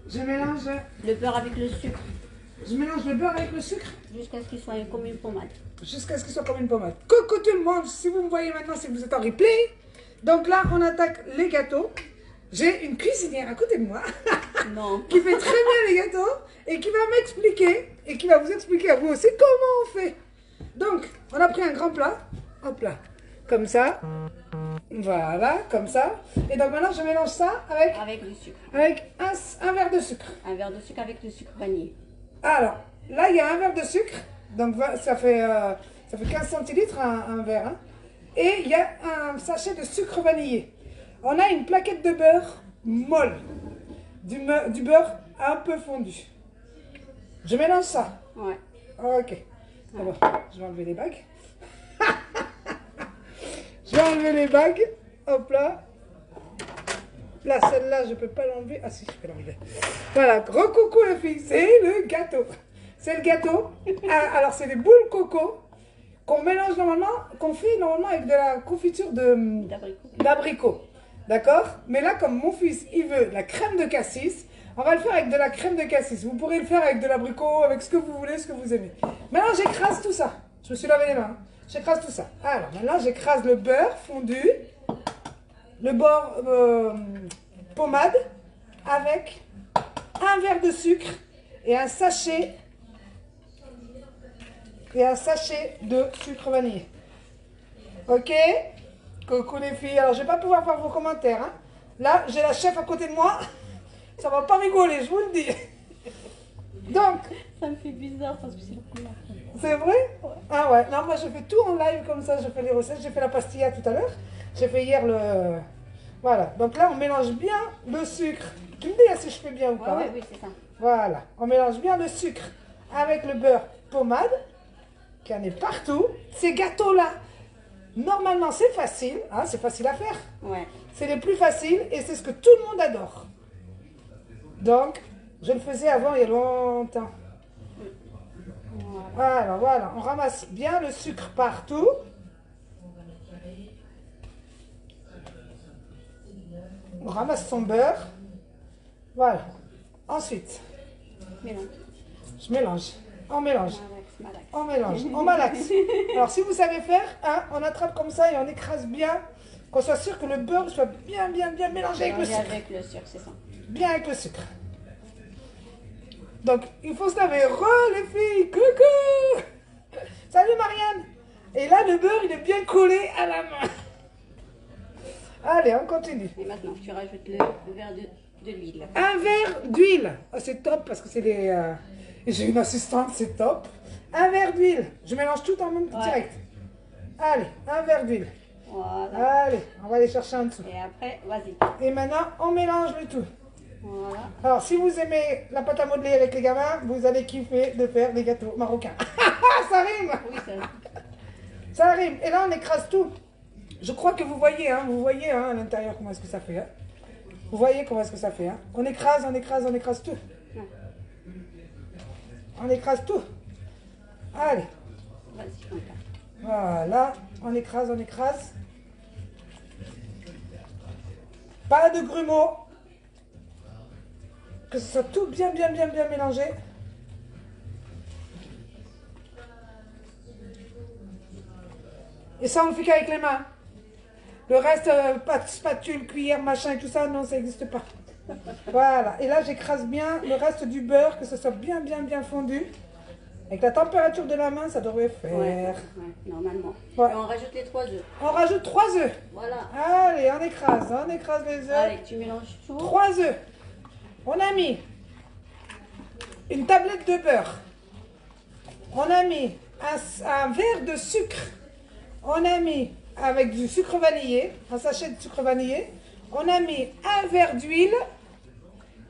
Je mélange. Le beurre avec le sucre. Je mélange le beurre avec le sucre. Jusqu'à ce qu'il soit comme une pommade. Jusqu'à ce qu'il soit comme une pommade. Coucou tout le monde, si vous me voyez maintenant, c'est que vous êtes en replay. Donc là, on attaque les gâteaux. J'ai une cuisinière à côté de moi Non. qui fait très bien les gâteaux et qui va m'expliquer et qui va vous expliquer à vous aussi comment on fait. Donc, on a pris un grand plat. Hop là, comme ça. Voilà, comme ça. Et donc maintenant, je mélange ça Avec du sucre. avec un verre de sucre. Un verre de sucre avec le sucre vanillé. Alors, là, il y a un verre de sucre. Donc, ça fait 15 centilitres, un verre. Hein. Et il y a un sachet de sucre vanillé. On a une plaquette de beurre molle. Du beurre un peu fondu. Je mélange ça. Ouais. Ok. Alors, je vais enlever les bagues. Je vais enlever les bagues. Hop là. Là, celle-là, je ne peux pas l'enlever. Ah si, je peux l'enlever. Voilà, gros coucou les filles, c'est le gâteau. C'est le gâteau. Ah, alors, c'est des boules coco qu'on mélange normalement, qu'on fait normalement avec de la confiture d'abricot. D'accord? Mais là, comme mon fils, il veut la crème de cassis, on va le faire avec de la crème de cassis. Vous pourrez le faire avec de l'abricot, avec ce que vous voulez, ce que vous aimez. Maintenant, j'écrase tout ça. Je me suis lavé les mains. Hein. J'écrase tout ça. Alors, maintenant, j'écrase le beurre fondu, le bord pommade, avec un verre de sucre et un sachet de sucre vanillé. Ok? Coucou les filles. Alors, je vais pas pouvoir voir vos commentaires. Hein. Là, j'ai la chef à côté de moi. Ça va pas rigoler, je vous le dis. Donc, Ça me fait bizarre parce que c'est la première fois. c'est vrai? Ouais. Ah ouais. Non, moi, je fais tout en live comme ça. Je fais les recettes. J'ai fait la pastilla tout à l'heure. J'ai fait hier le... Voilà. Donc là, on mélange bien le sucre. Tu me dis si je fais bien ou pas? Ouais, oui, c'est ça. Voilà. On mélange bien le sucre avec le beurre pommade, qui en est partout. Ces gâteaux-là, normalement, c'est facile. Hein, c'est facile à faire. Ouais. C'est les plus faciles et c'est ce que tout le monde adore. Donc, je le faisais avant il y a longtemps. Voilà, voilà. On ramasse bien le sucre partout. On ramasse son beurre. Voilà. Ensuite, Mélange. je mélange. On mélange. Malax. On mélange. On malaxe. Alors, si vous savez faire, hein, on attrape comme ça et on écrase bien. Qu'on soit sûr que le beurre soit bien mélangé avec le Mélanger sucre. avec le sucre, c'est ça. Bien avec le sucre. Donc, il faut se laver. Les filles, coucou. Salut Marianne. Et là, le beurre, il est bien collé à la main. Allez, on continue. Et maintenant, tu rajoutes le verre de l'huile. Un verre d'huile. Oh, c'est top parce que c'est des... J'ai une assistante, c'est top. Un verre d'huile. Je mélange tout en même direct. Allez, un verre d'huile. Voilà. Allez, on va aller chercher en dessous. Et après, vas-y. Et maintenant, on mélange le tout. Voilà. Alors, si vous aimez la pâte à modeler avec les gamins, vous allez kiffer de faire des gâteaux marocains. Ça rime! Oui, ça. Ça rime. Et là, on écrase tout. Je crois que vous voyez, hein, à l'intérieur comment est-ce que ça fait. Hein. Vous voyez comment est-ce que ça fait. Hein. On écrase tout. On écrase tout. Allez. Vas-y, comme ça. Voilà. On écrase. Pas de grumeaux. Que ce soit tout bien mélangé. Et ça, on le fait qu'avec les mains. Le reste, pas de spatule, cuillère, machin et tout ça, non, ça n'existe pas. Voilà. Et là, j'écrase bien le reste du beurre, que ce soit bien fondu. Avec la température de la main, ça devrait faire. Ouais, normalement. Ouais. Et on rajoute les 3 œufs. On rajoute 3 œufs. Voilà. Allez, on écrase les œufs. Allez, tu mélanges tout. 3 œufs. On a mis une tablette de beurre. On a mis un verre de sucre. On a mis avec du sucre vanillé, un sachet de sucre vanillé. On a mis un verre d'huile.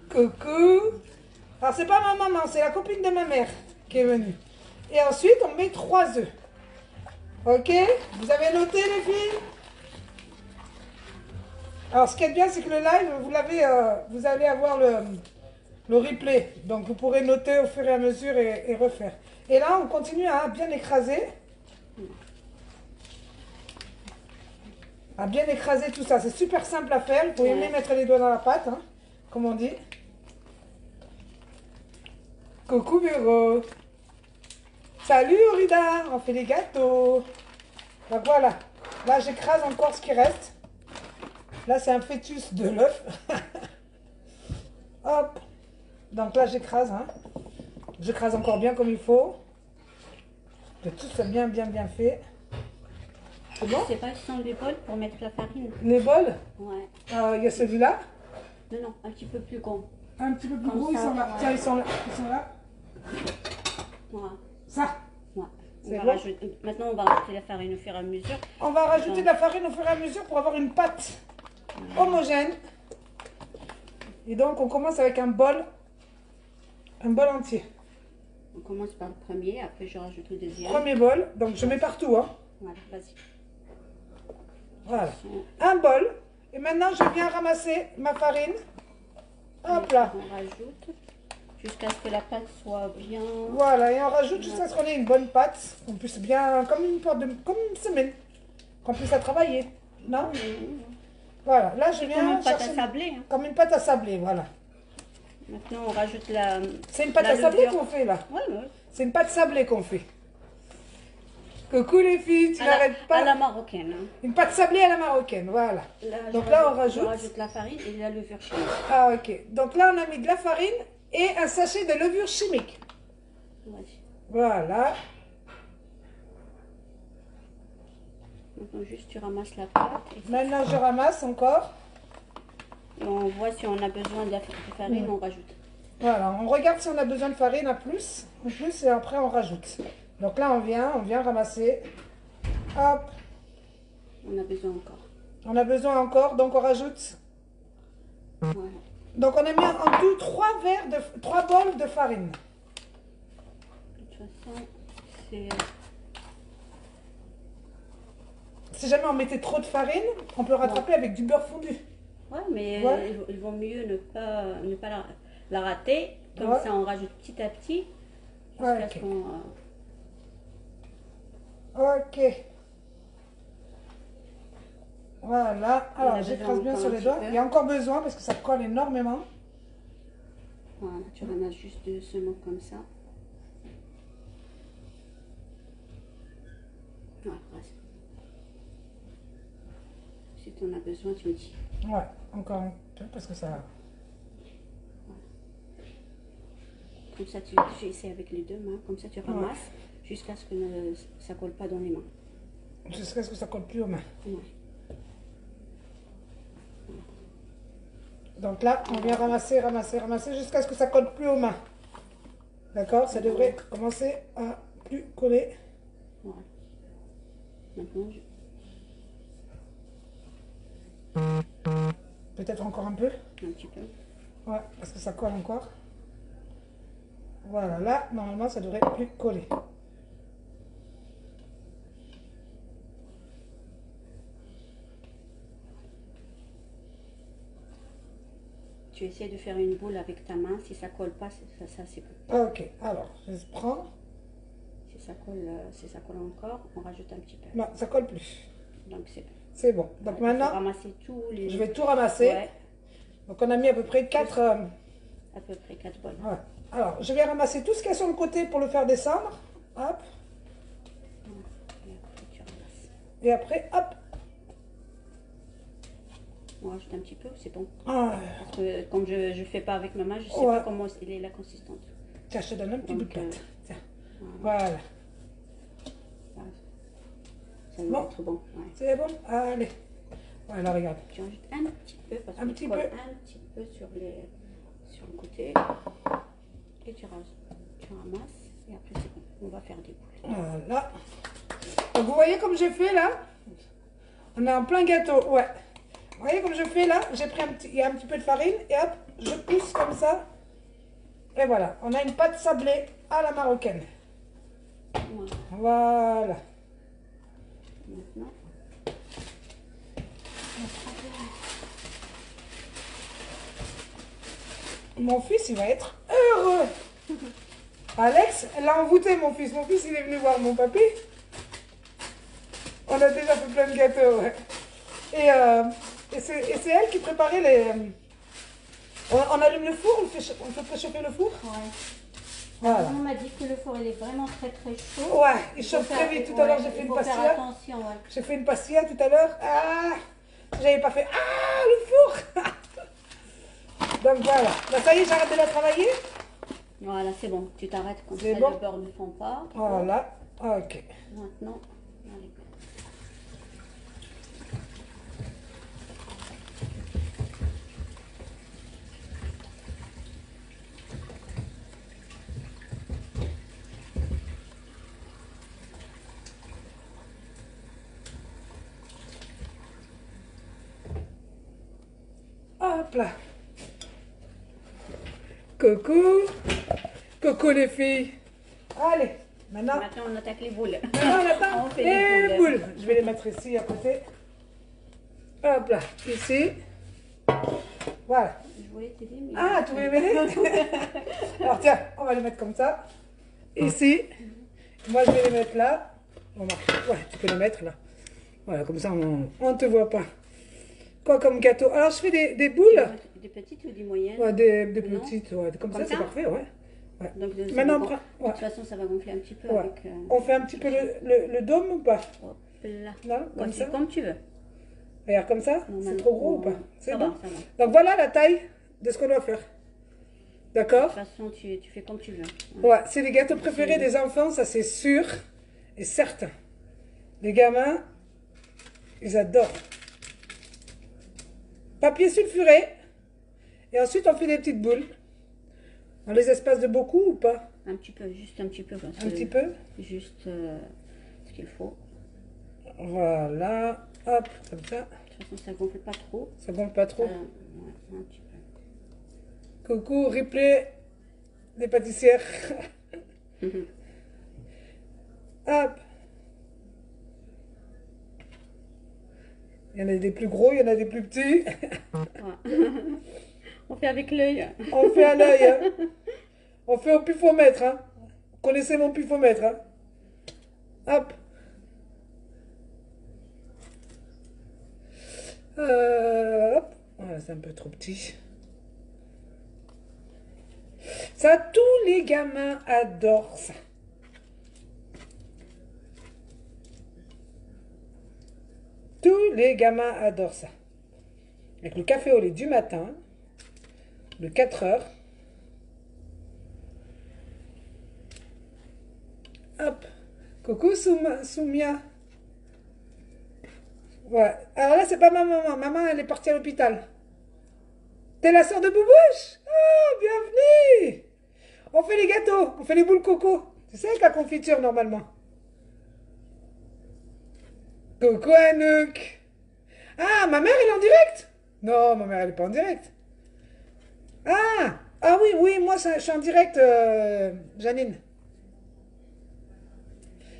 Coucou. Alors, c'est pas ma maman, c'est la copine de ma mère qui est venue. Et ensuite, on met 3 œufs. Ok? Vous avez noté, les filles? Alors, ce qui est bien, c'est que le live, vous allez avoir le replay. Donc, vous pourrez noter au fur et à mesure et refaire. Et là, on continue à bien écraser. À bien écraser tout ça. C'est super simple à faire. Vous pouvez même mettre les doigts dans la pâte, hein, comme on dit. Coucou Véro. Salut Aurida, on fait des gâteaux. Donc voilà, là j'écrase encore ce qui reste. Là c'est un fœtus de l'œuf. Hop. Donc là j'écrase, hein. J'écrase encore bien comme il faut. Que tout soit bien fait. C'est bon? C'est pas, ce sont des bols pour mettre la farine. Les bols? Ouais. Il y a celui-là. Non, non, un petit peu plus grand. Un petit peu plus Comme gros, ils ça, sont là. ouais. Tiens, ils sont là. Ils sont là. Voilà. Ça. Ouais. C'est On bon. va rajouter, maintenant, on va rajouter la farine au fur et à mesure. On va rajouter de la farine au fur et à mesure pour avoir une pâte homogène. Et donc, on commence avec un bol entier. On commence par le premier, après je rajoute le deuxième. Premier bol, donc je mets partout, hein. Voilà, vas-y. Voilà. Un bol. Et maintenant, je viens ramasser ma farine. Hop là. On rajoute jusqu'à ce que la pâte soit bien. Voilà, et on rajoute jusqu'à ce qu'on ait une bonne pâte. Qu'on puisse bien, comme une semaine. Qu'on puisse la travailler. Non? Voilà, là je viens Comme une pâte à chercher- sabler. Hein. Comme une pâte à sabler, voilà. Maintenant, on rajoute la. C'est une pâte la à sabler levure. qu'on fait là. Ouais, ouais. C'est une pâte sablée qu'on fait. Coucou les filles, tu À n'arrêtes à pas. la marocaine. Hein. Une pâte sablée à la marocaine, voilà. Donc là, on Je rajoute. rajoute la farine et la levure chimique. Ah ok. Donc là, on a mis de la farine et un sachet de levure chimique. Vas-y. Voilà. Maintenant, juste tu ramasses la pâte et Maintenant, je ramasse encore. on voit si on a besoin de farine, on rajoute. Voilà, on regarde si on a besoin de farine en plus et après on rajoute. Donc là, on vient ramasser. Hop, On a besoin encore. on a besoin encore, donc on rajoute. Voilà. Donc on a mis en tout 3 bols de farine. De toute façon, c'est. Si jamais on mettait trop de farine, on peut rattraper avec du beurre fondu. Ouais, mais Ouais. il vaut mieux ne pas la rater. Comme Ouais. ça, on rajoute petit à petit. Ouais, Jusqu'à ce ok. Ok. Voilà. On Alors a j'écrase besoin bien encore sur un les petit doigts. peu. Il y a encore besoin parce que ça colle énormément. Voilà, tu ramasses juste doucement comme ça. Voilà, vas-y. Si tu en as besoin, tu me dis. Ouais, encore un peu parce que ça. Comme ça, tu essaies avec les deux mains. Comme ça, tu ramasses jusqu'à ce que ça colle pas dans les mains. Jusqu'à ce que ça colle plus aux mains. Ouais. Donc là, on vient ramasser jusqu'à ce que ça colle plus aux mains. D'accord? Ça devrait commencer à plus coller. Voilà. Maintenant, Peut-être encore un peu. un petit peu. Ouais, parce que ça colle encore. Voilà, là, normalement, ça devrait plus coller. Tu essaies de faire une boule avec ta main. Si ça colle pas, ça c'est bon. Ah, ok, alors, je prends. Si ça colle encore, on rajoute un petit peu. Non, ça colle plus. Donc c'est bon. C'est bon. Donc Il faut maintenant, ramasser tous les. je vais tout ramasser. Ouais, Donc on a mis à peu près 4... à peu près 4 bols. ouais. Alors, je vais ramasser tout ce qu'il y a sur le côté pour le faire descendre. Hop. Et après, tu ramasses. Et après, hop. On rajoute un petit peu, c'est bon. Ah, Parce que comme je ne fais pas avec ma main, je ne sais Ouais. pas comment il est la consistance. tiens, je te donne un petit Donc, bout de pâte. Tiens. Voilà. Voilà. Voilà. Ça Bon. va être bon. Ouais. C'est bon? Allez. Voilà, regarde. Tu rajoutes un petit peu parce Un qu'il petit colle peu. un petit peu sur le côté. Et tu ramasses et après c'est bon. On va faire des boules. Voilà. Donc vous voyez comme j'ai fait là? On est en plein gâteau, ouais. Vous voyez comme je fais là? J'ai pris il y a un petit peu de farine et hop, je pousse comme ça. Et voilà, on a une pâte sablée à la marocaine. Voilà. Voilà. Maintenant, Mon fils, il va être heureux. Alex, elle l'a envoûté, mon fils. Mon fils, il est venu voir mon papy. On a déjà fait plein de gâteaux, ouais. Et c'est elle qui préparait les... On allume le four, on fait préchauffer le four. ouais. Voilà. On m'a dit que le four il est vraiment très très chaud. Ouais, il chauffe très vite. Tout à l'heure, j'ai fait une Faire pastilla. attention, ouais. J'ai fait une pastilla tout à l'heure. Ah, j'avais pas fait. Ah, le four. Donc voilà. Bah, ça y est, j'arrête de la travailler. Voilà, c'est bon. Tu t'arrêtes comme ça, C'est bon. le beurre ne fond pas. Voilà. Ok. Maintenant, allez. Hop là. Coucou. Coucou les filles. Allez, maintenant. Maintenant, on attaque les boules. Maintenant, on attend On fait les les boules. Je vais les mettre ici à côté. Hop là, ici. Voilà. Je voulais t'aider, mais... Ah, tu voulais m'aider? Alors tiens, on va les mettre comme ça. Ici. Moi, je vais les mettre là. Ouais, tu peux les mettre là. Voilà, comme ça, on ne te voit pas. Quoi comme gâteau? Alors, je fais des boules. Des petites ou des moyennes? Ouais, des Non. petites. Ouais. Comme ça, Comme c'est ça parfait, ouais. Ouais. Donc, ça Maintenant, va on prend. De Ouais. toute façon, ça va gonfler un petit peu Ouais. avec... On fait un petit peu le dôme ou pas? Hop là. Non, Ouais, comme ça. c'est comme tu veux. Regarde, comme ça? Non, C'est non, trop gros ou non, pas? C'est ça bon? va, ça va. Donc, voilà la taille de ce qu'on doit faire. De D'accord? toute façon, tu fais comme tu veux. Ouais, c'est les gâteaux préférés des enfants, ça c'est sûr et certain. Les gamins, ils adorent. Papier sulfuré. Et ensuite, on fait des petites boules. On les espace de beaucoup ou pas? Un petit peu, juste un petit peu. Parce Un que petit peu? Juste ce qu'il faut. Voilà. Hop, comme ça. De toute façon, ça gonfle pas trop. Ça gonfle pas trop. Ouais, un petit peu. Coucou, replay des pâtissières. Hop. Il y en a des plus gros, il y en a des plus petits. Ouais. On fait avec l'œil. On fait à l'œil. Hein. On fait au pifomètre. Hein. Vous connaissez mon pifomètre. Hein. Hop. Hop. Voilà, c'est un peu trop petit. Ça, tous les gamins adorent ça. Tous les gamins adorent ça. Avec le café au lait du matin, de 4 heures. Hop. Coucou Soumia. Ouais. Alors là, c'est pas ma maman. Maman, elle est partie à l'hôpital. T'es la sœur de Boubouche? Oh, bienvenue. On fait les gâteaux. On fait les boules coco. Tu sais, avec la confiture, normalement. Coucou Anouk. Ah, ma mère, elle est en direct? Non, ma mère, elle est pas en direct. Ah oui, oui, moi, je suis en direct, Janine.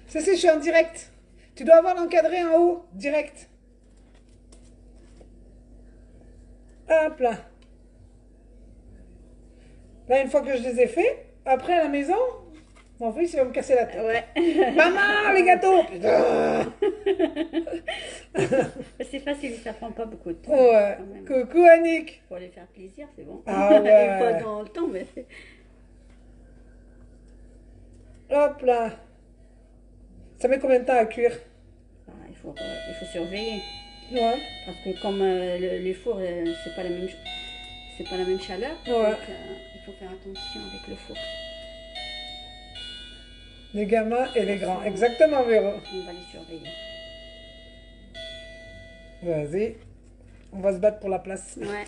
Si, je suis en direct. Tu dois avoir l'encadré en haut, direct. Hop là. Là, une fois que je les ai faits, après à la maison, mon fils, il va me casser la tête. Ouais. Maman, les gâteaux! C'est facile, ça prend pas beaucoup de temps. Ouais. Quand même. Coucou Annick. Pour les faire plaisir, c'est bon. Ah ouais. Une fois dans le temps, mais c'est... Hop là. Ça met combien de temps à cuire? Ah, il faut surveiller. Ouais. Parce que comme les fours, c'est pas la même chaleur. Ouais. Donc, il faut faire attention avec le four. Les gamins et les grands. Exactement, Véro. On va les surveiller. Vas-y. On va se battre pour la place. Ouais.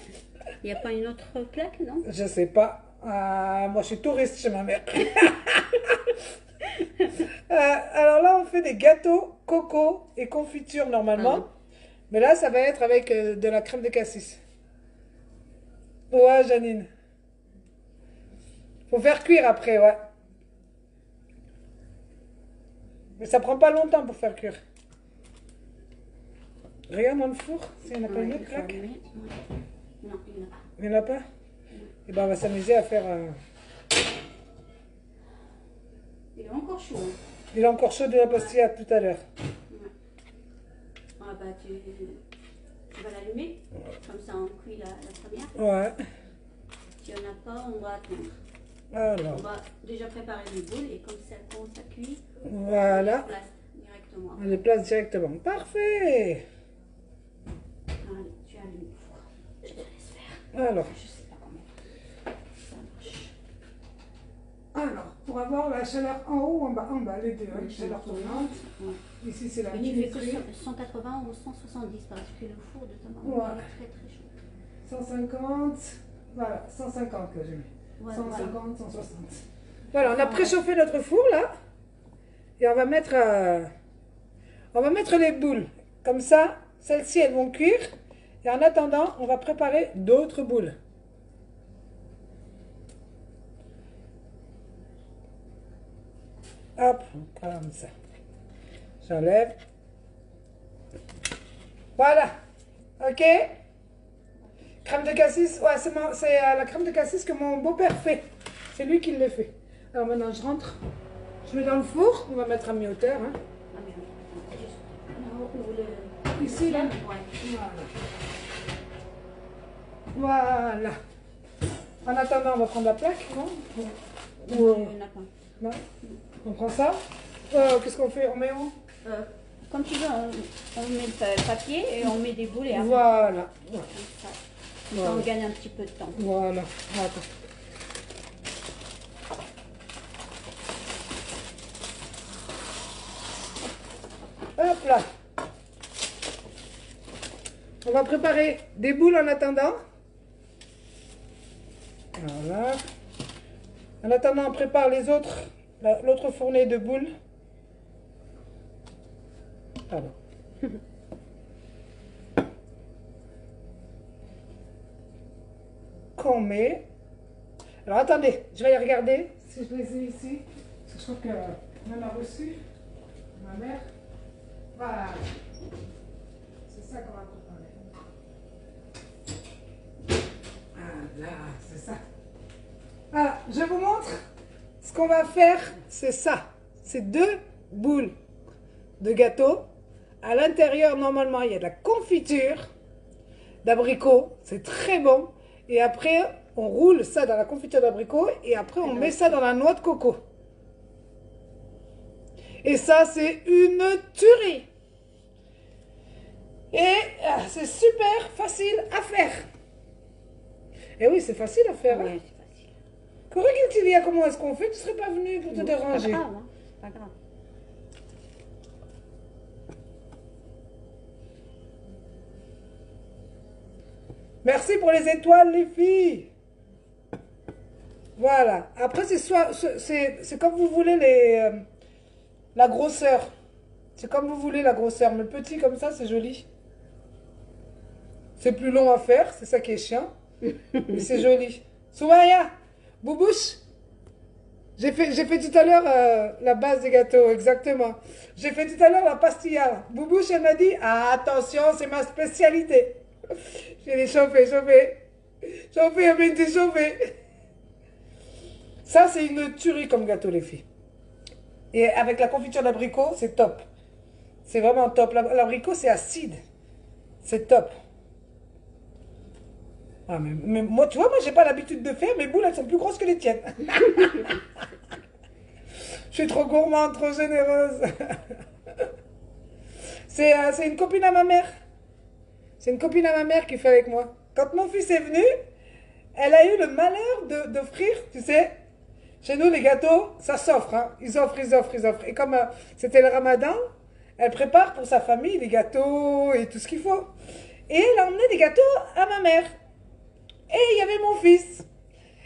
Il n'y a pas une autre plaque, non? Je sais pas. Moi, je suis touriste chez ma mère. Alors là, on fait des gâteaux coco et confiture normalement. Mais là, ça va être avec de la crème de cassis. Ouais, Janine. Faut faire cuire après, ouais. Mais ça prend pas longtemps pour faire cuire. Regarde dans le four, s'il n'y en a pas une autre plaque. Non, il n'y en a pas. Il n'y en a pas? Et ben on va s'amuser à faire... Il est encore chaud. Hein. Il est encore chaud de la pastilla tout à l'heure. Ouais. Ah bah tu vas l'allumer, comme ça on cuit la première. Ouais. Si on n'a pas, on va attendre. On Alors, va déjà préparer les boules et quand ça cuit, on voilà. les place directement. On les place directement. Parfait. Allez, tu allumes le four. Je te laisse faire. Alors, Je sais pas comment ça marche. pour avoir la chaleur en haut ou en bas? En bas, les deux. Hein. Les Chaleur chaleurs tournante. Ouais. Ici, c'est la Il ne fait que tuyauterie. 180 ou 170 parce que le four de ta maman Ouais. est très très chaud. 150. Voilà, 150 que j'ai mis. Ouais, 150, voilà. 160. Voilà, on a préchauffé notre four là. Et on va mettre les boules. Comme ça, celles-ci, elles vont cuire. Et en attendant, on va préparer d'autres boules. Hop, comme ça. J'enlève. Voilà. Ok. Crème de cassis. Ouais, c'est la crème de cassis que mon beau-père fait. C'est lui qui le fait. Alors maintenant, je rentre. Je mets dans le four. On va mettre à mi-hauteur. Hein. Ah, mais attends, juste là où le... Ici, là. Ouais. Voilà. En attendant, on va prendre la plaque, non? Il y en a pas. Non. On prend ça. Qu'est-ce qu'on fait? On met où? Comme tu veux, on met le papier et on met des boules et après, Voilà. comme ça. Comme ça, Voilà. on gagne un petit peu de temps. Voilà. Attends. Hop là. On va préparer des boules en attendant. Voilà. En attendant, on prépare les autres, l'autre fournée de boules. Pardon. Qu'on met. Alors attendez, je vais y regarder si je les ai ici. Parce que je crois qu'on en a reçu. Ma mère. Voilà. C'est ça qu'on va préparer. Voilà, c'est ça. Voilà, je vous montre. Ce qu'on va faire, c'est ça. C'est 2 boules de gâteau. À l'intérieur, normalement, il y a de la confiture d'abricot. C'est très bon. Et après, on roule ça dans la confiture d'abricot. Et après, on met ça dans la noix de coco. Et ça, c'est une tuerie. Et c'est super facile à faire. Et oui, c'est facile à faire. Oui, Hein. c'est facile. Correct, il y a comment est-ce qu'on fait? Tu ne serais pas venu pour te déranger. C'est pas grave, hein. C'est pas grave. Merci pour les étoiles, les filles. Voilà. Après, c'est comme vous voulez la grosseur. C'est comme vous voulez la grosseur. Mais petit comme ça, c'est joli. C'est plus long à faire, c'est ça qui est chiant. Mais c'est joli. Soumaya, Boubouche, j'ai fait tout à l'heure la base des gâteaux, exactement. J'ai fait tout à l'heure la pastilla. Boubouche, elle m'a dit, ah, attention, c'est ma spécialité. J'ai dit, chauffé. Chauffé, Binti, chauffé. Ça, c'est une tuerie comme gâteau, les filles. Et avec la confiture d'abricot, c'est top. C'est vraiment top. L'abricot, c'est acide. C'est top. Ah, mais moi, tu vois, moi, j'ai pas l'habitude de faire. Mes boules, elles sont plus grosses que les tiennes. Je suis trop gourmande, trop généreuse. C'est une copine à ma mère. C'est une copine à ma mère qui fait avec moi. Quand mon fils est venu, elle a eu le malheur d'offrir, tu sais, chez nous, les gâteaux, ça s'offre. Hein. Ils offrent. Et comme c'était le ramadan, elle prépare pour sa famille les gâteaux et tout ce qu'il faut. Et elle a emmené des gâteaux à ma mère. Et il y avait mon fils.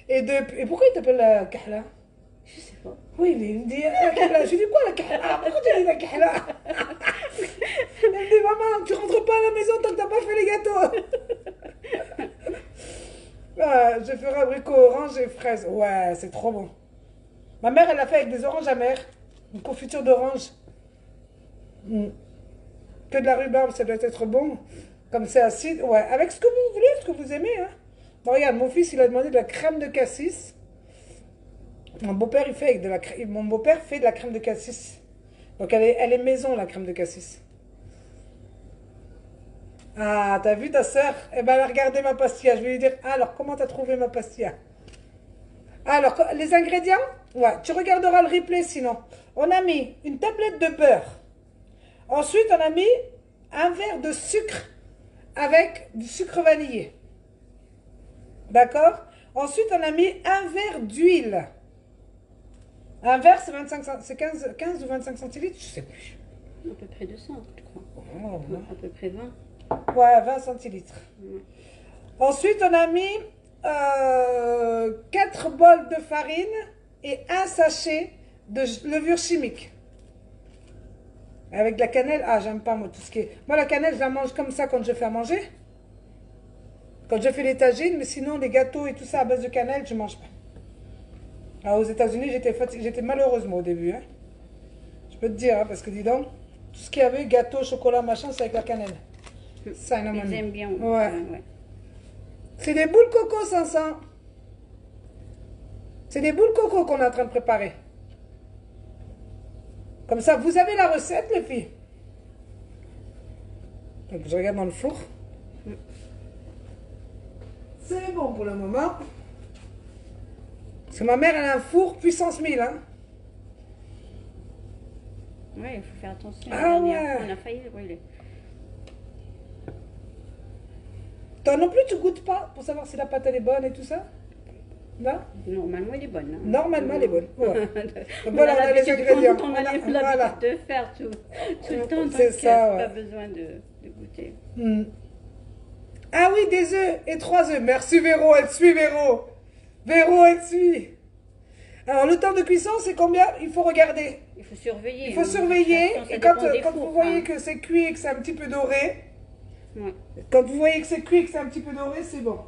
Et pourquoi il t'appelle Kahla? Je sais pas. Oui, il me dit Kahla. Je lui dis quoi la Kahla? Pourquoi tu dis la Kahla? Elle me dit maman, tu rentres pas à la maison tant que t'as pas fait les gâteaux. Ah, je ferai abricot orange et fraise. Ouais, c'est trop bon. Ma mère, elle l'a fait avec des oranges amères. Une confiture d'orange. Que de la rhubarbe, ça doit être bon. Comme c'est acide. Ouais, avec ce que vous voulez, ce que vous aimez. Hein. Bon, regarde, mon fils, il a demandé de la crème de cassis. Mon beau-père, il fait avec mon beau-père fait de la crème de cassis. Donc, elle est maison, la crème de cassis. Ah, t'as vu ta soeur? Eh ben, elle a regardé ma pastilla. Je vais lui dire, alors, comment t'as trouvé ma pastilla? Alors, les ingrédients, ouais, tu regarderas le replay sinon. On a mis une tablette de beurre. Ensuite, on a mis un verre de sucre avec du sucre vanillé. D'accord? Ensuite, on a mis un verre d'huile. Un verre, c'est 15 ou 25 centilitres, je sais plus. À peu près 200, je crois. Oh, À peu près 20. ouais, 20 centilitres. Ouais. Ensuite, on a mis 4 bols de farine et un sachet de levure chimique. Avec de la cannelle, ah, j'aime pas moi tout ce qui est. Moi, la cannelle, je la mange comme ça quand je fais à manger. Quand je fais les tagines, mais sinon, les gâteaux et tout ça à base de cannelle, je mange pas. Alors, aux États-Unis, j'étais malheureuse, moi, au début. Hein. Je peux te dire, hein, parce que dis donc, tout ce qu'il y avait, gâteau, chocolat, machin, c'est avec la cannelle. Ça, Ils aiment bien. Ouais. Ouais. C'est des boules coco, 500. C'est des boules coco qu'on est en train de préparer. Comme ça, vous avez la recette, les filles. Donc, je regarde dans le four. C'est bon pour le moment. Parce que ma mère, elle a un four puissance 1000. Hein. Ouais, il faut faire attention. Ah La dernière ouais. fois, on a failli le brûler. Toi non plus, tu goûtes pas pour savoir si la pâte elle est bonne et tout ça? Non? Normalement, elle est bonne. Hein. Normalement, elle est bonne. Ouais. on Voilà, on a les l'habitude, ingrédients. on a l'habitude Voilà. de faire tout le temps, donc C'est ça, ouais. pas besoin de goûter. Hmm. Ah oui, des œufs et 3 œufs. Merci Véro, elle suit Véro. Véro, elle suit. Alors, le temps de cuisson, c'est combien? Il faut regarder. Il faut surveiller. Il faut hein. surveiller. Ça Et dépend quand des vous fours, voyez hein. que c'est cuit et que c'est un petit peu doré, Ouais. quand vous voyez que c'est cuit et que c'est un petit peu doré, c'est bon.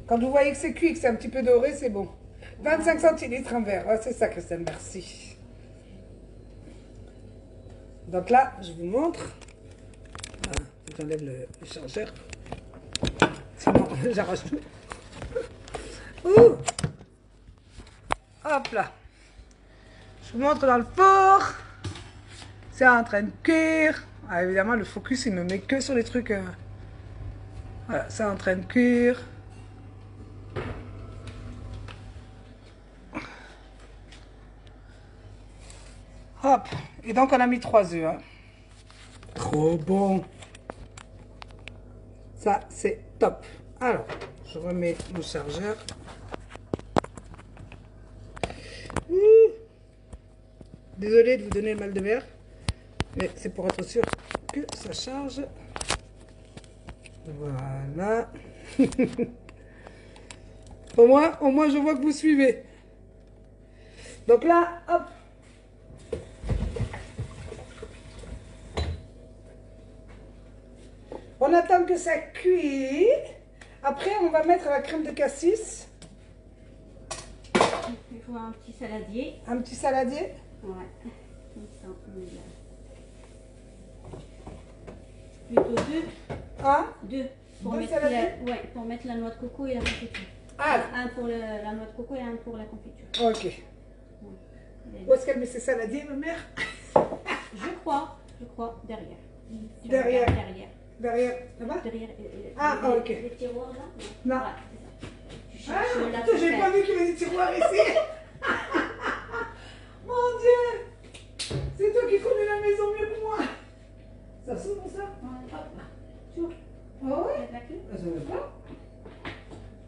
Quand vous voyez que c'est cuit et que c'est un petit peu doré, c'est bon. 25 centilitres un verre. Ah, c'est ça, Christelle, merci. Donc là, je vous montre. Ah, faut que j'enlève le chargeur. Sinon, j'arrache tout. Ouh. Hop là. Je vous montre dans le four. C'est en train de cuire. Ah, évidemment, le focus, il me met que sur les trucs. Voilà, c'est en train de cuire. Hop. Et donc, on a mis 3 œufs. Hein. Trop bon. Ça, c'est top. Alors, je remets mon chargeur. Désolée de vous donner le mal de mer. Mais c'est pour être sûr que ça charge. Voilà. au moins, je vois que vous suivez. Donc là, hop. On attend que ça cuise. Après, on va mettre la crème de cassis. Il faut un petit saladier. Un petit saladier. Ouais. Comme ça, on est là. Plutôt 2. Hein? 2. Pour, Deux mettre saladiers? ouais, pour mettre la noix de coco et la confiture. Ah. Un pour la noix de coco et un pour la confiture. Ok. Ouais. Où est-ce qu'elle met ses saladiers, ma mère? Je crois, derrière. Tu Derrière. regardes derrière. Derrière. Là-bas? Derrière. Ah, les, ok. Les tiroirs là? Non. Voilà, c'est ça. Tu Ah, cherches la putain, j'ai pas vu qu'il y avait des tiroirs ici. Mon Dieu. C'est toi qui connais la maison mieux que moi. Ça s'ouvre, ça? Hop là. Toujours. Ah ouais? Avec la clé? Ah, ça veut pas.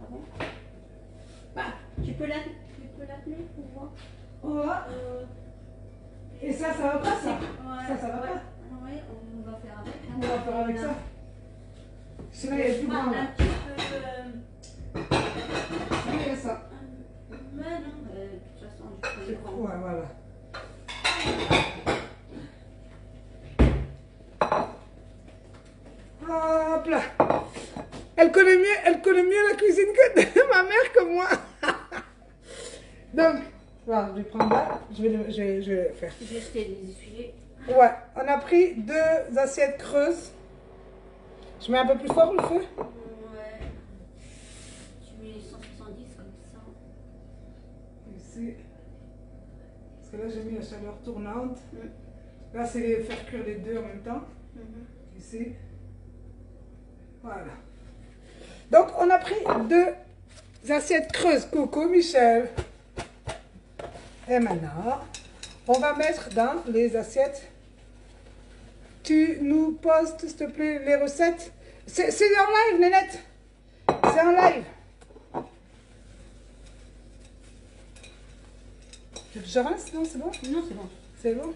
Ah bon? Bah, tu peux la tenir pour voir. Ouais. Et ça va pas, ça? Ouais, Ça va pas? Ouais, on va faire avec. On va faire avec ça. Sinon, il y a plus grand, Un là. petit peu. Il y a ça. Mais non, de toute façon, je prends le grand. Ouais, voilà. Hop là. Elle connaît mieux la cuisine que ma mère que moi. Donc, voilà, je vais prendre là. Je vais le faire. Je vais essayer de les essuyer. Ouais, on a pris 2 assiettes creuses. Je mets un peu plus fort le feu. Ouais. Tu mets 170 comme ça. Ici. Parce que là, j'ai mis la chaleur tournante. Là, c'est faire cuire les deux en même temps. Ici. Voilà. Donc, on a pris 2 assiettes creuses. Coucou, Michel. Et maintenant, on va mettre dans les assiettes. Tu nous postes, s'il te plaît, les recettes. C'est en live, Nénette. C'est en live. Je rince, non, c'est bon? Non, c'est bon. C'est bon?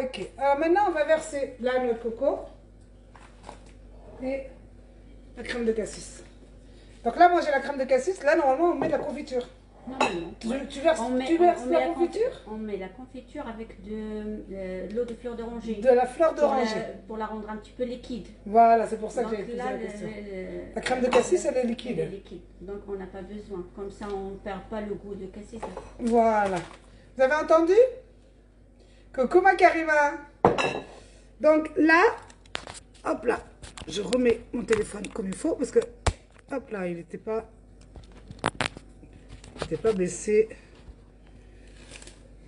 Ok. Alors maintenant, on va verser la noix de coco et la crème de cassis. Donc là, moi, j'ai la crème de cassis. Là, normalement, on met de la confiture. Normalement. Tu verses, la confiture? On met la confiture avec de l'eau de fleur d'oranger. De la fleur d'oranger. Pour la rendre un petit peu liquide. Voilà, c'est pour ça que Donc j'ai posé là, la question. La crème de cassis, elle est liquide. Elle est liquide. Donc on n'a pas besoin. Comme ça, on ne perd pas le goût de cassis. Voilà. Vous avez entendu? Coucou ma Karima. Donc là, hop là, je remets mon téléphone comme il faut parce que, hop là, il n'était pas baissé.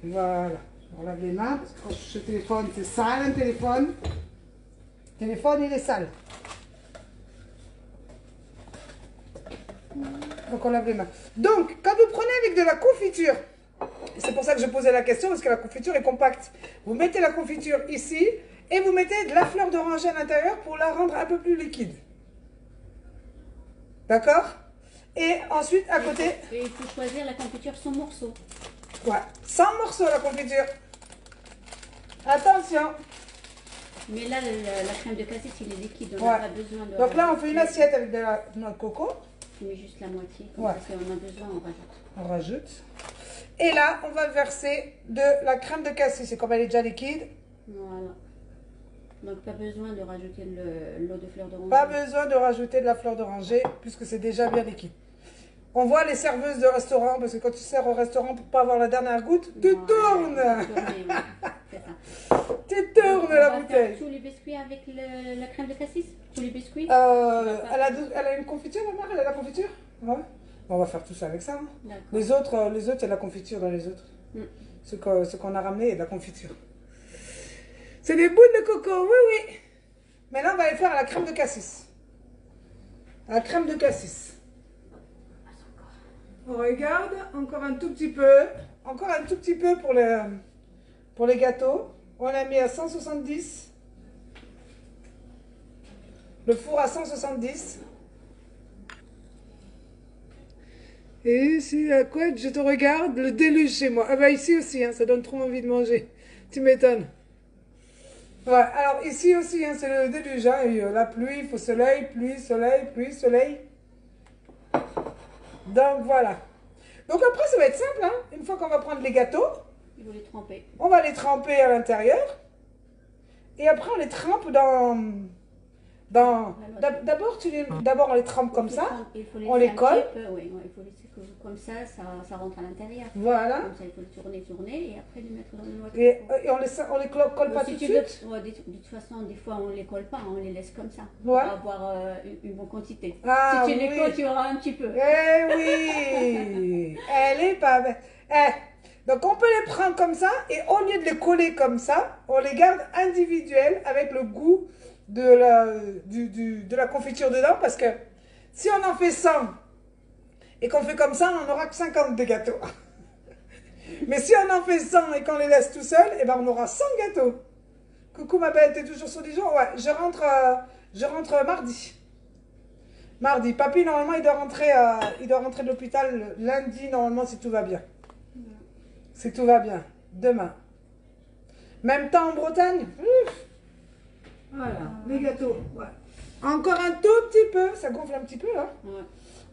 Voilà. On lave les mains parce que quand je suis au téléphone, c'est sale un téléphone. Le téléphone, il est sale. Donc on lave les mains. Donc, quand vous prenez avec de la confiture, c'est pour ça que je posais la question, parce que la confiture est compacte. Vous mettez la confiture ici, et vous mettez de la fleur d'oranger à l'intérieur pour la rendre un peu plus liquide. D'accord? Et ensuite, à côté... Et il faut choisir la confiture sans morceaux. Ouais, 100 morceaux la confiture. Attention. Mais là, la crème de cassis, il est liquide, on Ouais. n'a pas besoin de... Donc là, on fait une assiette avec de la noix de coco. Tu mets juste la moitié, comme Ouais. ça, si on a besoin, on rajoute. On rajoute. Et là, on va verser de la crème de cassis. Et comme elle est déjà liquide, Voilà. Donc pas besoin de rajouter l'eau de fleur d'oranger. pas besoin de rajouter de la fleur d'oranger, puisque c'est déjà bien liquide. On voit les serveuses de restaurant, parce que quand tu sers au restaurant pour pas avoir la dernière goutte, tu tournes. C'est ça. Tu tournes la On va bouteille. faire tous les biscuits avec la crème de cassis. Tous les biscuits. Elle a une confiture, ma mère, elle a la confiture? Ouais. On va faire tout ça avec ça. Hein. D'accord. Les autres, il y a de la confiture dans les autres. Mm. Ce qu'on a ramené, il y a de la confiture. C'est des boules de coco, oui, oui. Maintenant, on va aller faire à la crème de cassis. À la crème de cassis. On regarde, encore un tout petit peu. Encore un tout petit peu pour les gâteaux. On l'a mis à 170. Le four à 170. Et ici, à quoi je te regarde, le déluge chez moi. Ah bah ici aussi, hein, ça donne trop envie de manger. Tu m'étonnes. Ouais, alors ici aussi, hein, c'est le déluge. Hein, et, la pluie, il faut soleil, pluie, soleil, pluie, soleil. Donc voilà. Donc après, ça va être simple. Hein. Une fois qu'on va prendre les gâteaux, Il faut les tremper. on va les tremper à l'intérieur. Et après, on les trempe d'abord, on les trempe comme ça. On les colle. Oui, il faut laisser comme ça rentre à l'intérieur. Voilà. Comme ça, il faut le tourner et après le mettre dans le noix de Et coco. on les colle pas tout de suite. De toute façon, des fois, on ne les colle pas, on les laisse comme ça. Ouais. Pour avoir une bonne quantité. Ah, si tu les oui. colles, tu auras un petit peu. Eh oui. Elle est pas bête. Donc on peut les prendre comme ça et au lieu de les coller comme ça, on les garde individuels avec le goût de la confiture dedans parce que si on en fait 100 et qu'on fait comme ça, on n'aura que 50 de gâteaux. Mais si on en fait 100 et qu'on les laisse tout seuls, eh ben on aura 100 gâteaux. Coucou ma belle, t'es toujours sur Dijon? Ouais, je rentre mardi. Mardi. Papy, normalement, il doit rentrer de l'hôpital lundi, normalement, si tout va bien. Si tout va bien. Demain. Même temps en Bretagne. Ouf. Voilà, les gâteaux. Ouais. Encore un tout petit peu. Ça gonfle un petit peu, là. Ouais.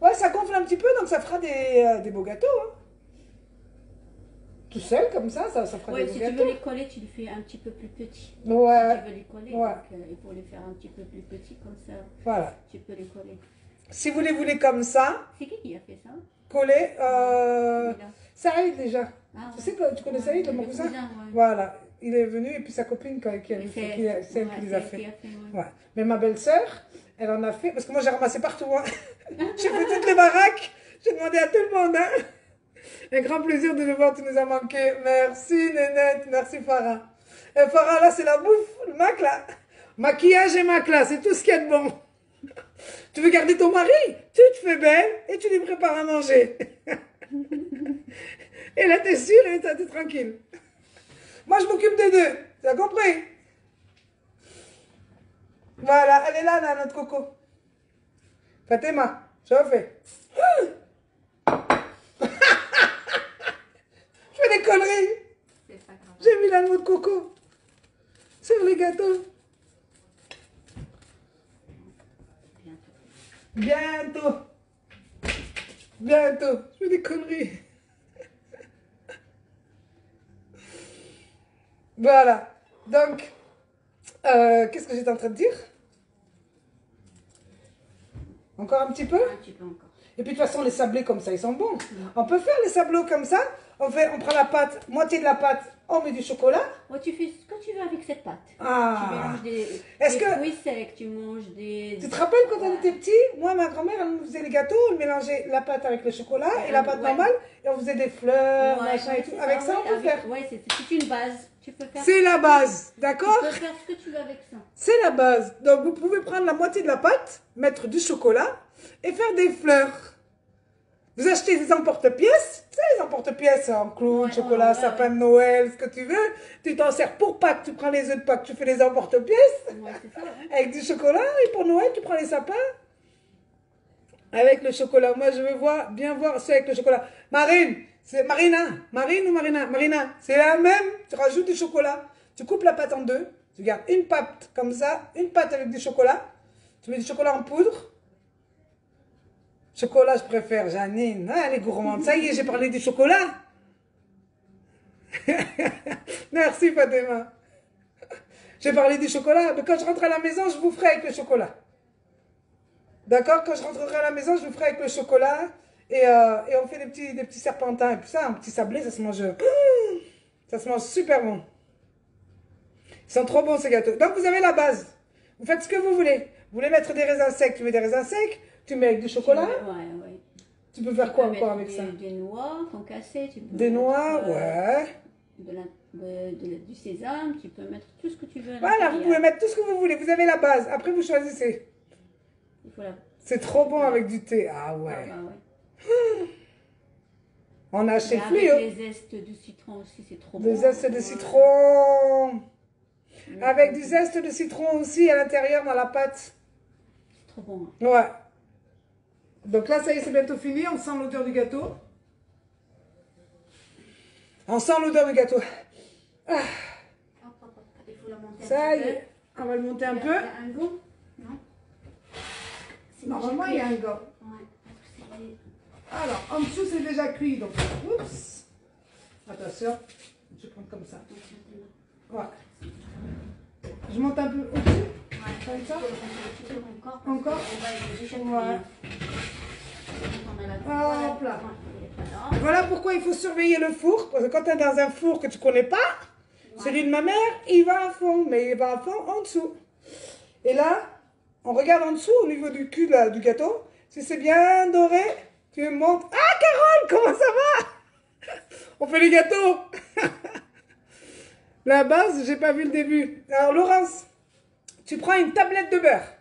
Ouais, ça gonfle un petit peu, donc ça fera des beaux gâteaux. Hein. Tout seul, comme ça fera des beaux Si gâteaux. tu veux les coller, tu les fais un petit peu plus petits. Ouais. Si tu veux les coller, Ouais. donc, il faut les faire un petit peu plus petits, comme ça, Voilà. tu peux les coller. Si vous les voulez comme ça, C'est qui a fait ça? coller. Celui-là. Saïd déjà. Ah, Tu sais que tu connais Saïd, mon cousin? Ouais. Voilà. Il est venu et puis sa copine qui C'est celle qui les a fait. ouais. Ouais. Mais ma belle-sœur, elle en a fait, parce que moi j'ai ramassé partout. Hein. J'ai fait toutes les baraques. J'ai demandé à tout le monde. Hein. Un grand plaisir de le voir, tu nous as manqué. Merci Nénette, merci Farah. Et Farah, là c'est la bouffe, le Mac là. Maquillage et ma classe, c'est tout ce qu'il y a de bon. Tu veux garder ton mari? Tu te fais belle et tu lui prépares à manger. Et là, t'es sûre et t'es tranquille. Moi, je m'occupe des deux. Tu as compris? Voilà, elle est là, notre coco. Fatima, je refais. Je fais des conneries. C'est pas grave. J'ai mis la noix de coco sur les gâteaux. Bientôt. Bientôt. Je fais des conneries. Voilà. Donc, qu'est-ce que j'étais en train de dire? Encore un petit peu? Un petit peu encore. Et puis de toute façon, les sablés comme ça, ils sont bons. On peut faire les sablés comme ça. On prend la pâte, moitié de la pâte, on met du chocolat. Ouais, tu fais ce que tu veux avec cette pâte. Ah. Tu mélanges des fruits secs, tu manges des... Tu te rappelles quand on était petit, moi, ma grand-mère, elle nous faisait les gâteaux, on mélangeait la pâte avec le chocolat et la pâte normale, et on faisait des fleurs, machin et tout. Avec ça, on peut faire. Ouais, c'est une base. Tu peux faire... C'est la base, d'accord? Tu peux faire ce que tu veux avec ça. C'est la base. Donc, vous pouvez prendre la moitié de la pâte, mettre du chocolat et faire des fleurs. Vous achetez des emporte-pièces, tu sais, les emporte-pièces en clown, chocolat, sapin de Noël, ce que tu veux. Tu t'en sers pour Pâques, tu prends les œufs de Pâques, tu fais les emporte-pièces C'est ça, hein. avec du chocolat. Et pour Noël, tu prends les sapins avec le chocolat. Moi, je veux bien voir ceux avec le chocolat. Marine, c'est Marina, Marina, c'est la même. Tu rajoutes du chocolat, tu coupes la pâte en deux, tu gardes une pâte comme ça, une pâte avec du chocolat. Tu mets du chocolat en poudre. Chocolat, je préfère, Janine. Ah, elle est gourmande. Ça y est, j'ai parlé du chocolat. Merci, Fatima. J'ai parlé du chocolat. Mais quand je rentre à la maison, je vous ferai avec le chocolat. D'accord? Quand je rentrerai à la maison, je vous ferai avec le chocolat. Et on fait des petits serpentins. Et puis ça, un petit sablé, ça se mange... Ça se mange super bon. Ils sont trop bons, ces gâteaux. Donc, vous avez la base. Vous faites ce que vous voulez. Vous voulez mettre des raisins secs, tu mets des raisins secs. Tu mets avec du chocolat. Ouais. Tu peux faire quoi encore avec ça? Des noix concassées. Tu peux des noix, ouais. Du sésame, tu peux mettre tout ce que tu veux. Voilà, vous pouvez mettre tout ce que vous voulez. Vous avez la base. Après, vous choisissez. C'est trop bon avec du thé. Ah ouais. On a acheté Fluo. Avec les zestes de citron aussi, c'est trop bon. Des zestes de citron. Avec du zeste de citron aussi à l'intérieur dans la pâte. C'est trop bon. Ouais. Donc là, ça y est, c'est bientôt fini. On sent l'odeur du gâteau. On sent l'odeur du gâteau. Ah. Il faut la monter ça y est, on va le monter un peu. Il y a un goût? Non. Normalement, il y a un goût. Ouais. Alors, en dessous, c'est déjà cuit. Donc, oups. Attention, je vais prendre comme ça. Ouais. Je monte un peu au-dessus. Comme ça. Encore. Ouais. Hop là. Voilà pourquoi il faut surveiller le four. Parce que quand tu es dans un four que tu ne connais pas, celui de ma mère, il va à fond. Mais il va à fond en dessous. Et là, on regarde en dessous, au niveau du cul du gâteau. Si c'est bien doré, tu montes. Ah, Carole, comment ça va? On fait les gâteaux. La base, j'ai pas vu le début. Alors, Laurence, tu prends une tablette de beurre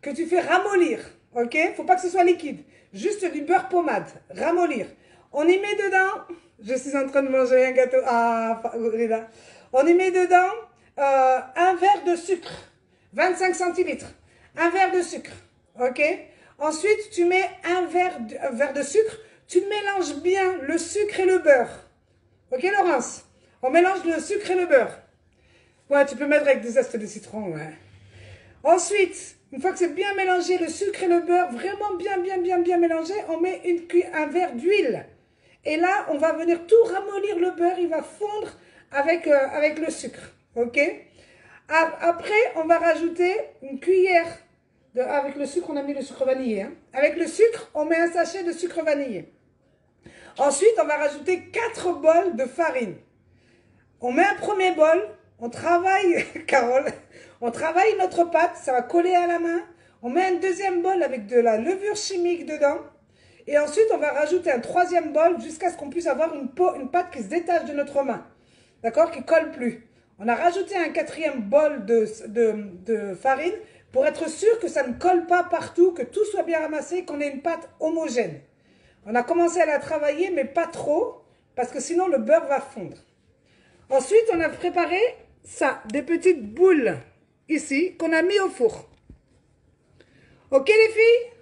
que tu fais ramollir. Ok? Faut pas que ce soit liquide. Juste du beurre pommade. Ramollir. On y met dedans. Je suis en train de manger un gâteau. Ah, Rida. On y met dedans un verre de sucre. 25 centilitres. Un verre de sucre. Ok? Ensuite, tu mets un verre de sucre. Tu mélanges bien le sucre et le beurre. Ok, Laurence? On mélange le sucre et le beurre. Ouais, tu peux mettre avec des zestes de citron, ouais. Ensuite, une fois que c'est bien mélangé, le sucre et le beurre, vraiment bien mélangé, on met un verre d'huile. Et là, on va venir tout ramollir le beurre, il va fondre avec le sucre. Ok? Après, on va rajouter une cuillère, avec le sucre, on a mis le sucre vanillé. Hein. Avec le sucre, on met un sachet de sucre vanillé. Ensuite, on va rajouter 4 bols de farine. On met un premier bol, on travaille, Carole, on travaille notre pâte, ça va coller à la main. On met un deuxième bol avec de la levure chimique dedans. Et ensuite, on va rajouter un troisième bol jusqu'à ce qu'on puisse avoir une pâte qui se détache de notre main. D'accord? Qui ne colle plus. On a rajouté un 4e bol de farine pour être sûr que ça ne colle pas partout, que tout soit bien ramassé, qu'on ait une pâte homogène. On a commencé à la travailler, mais pas trop, parce que sinon le beurre va fondre. Ensuite, on a préparé ça, des petites boules, ici, qu'on a mis au four. Ok les filles?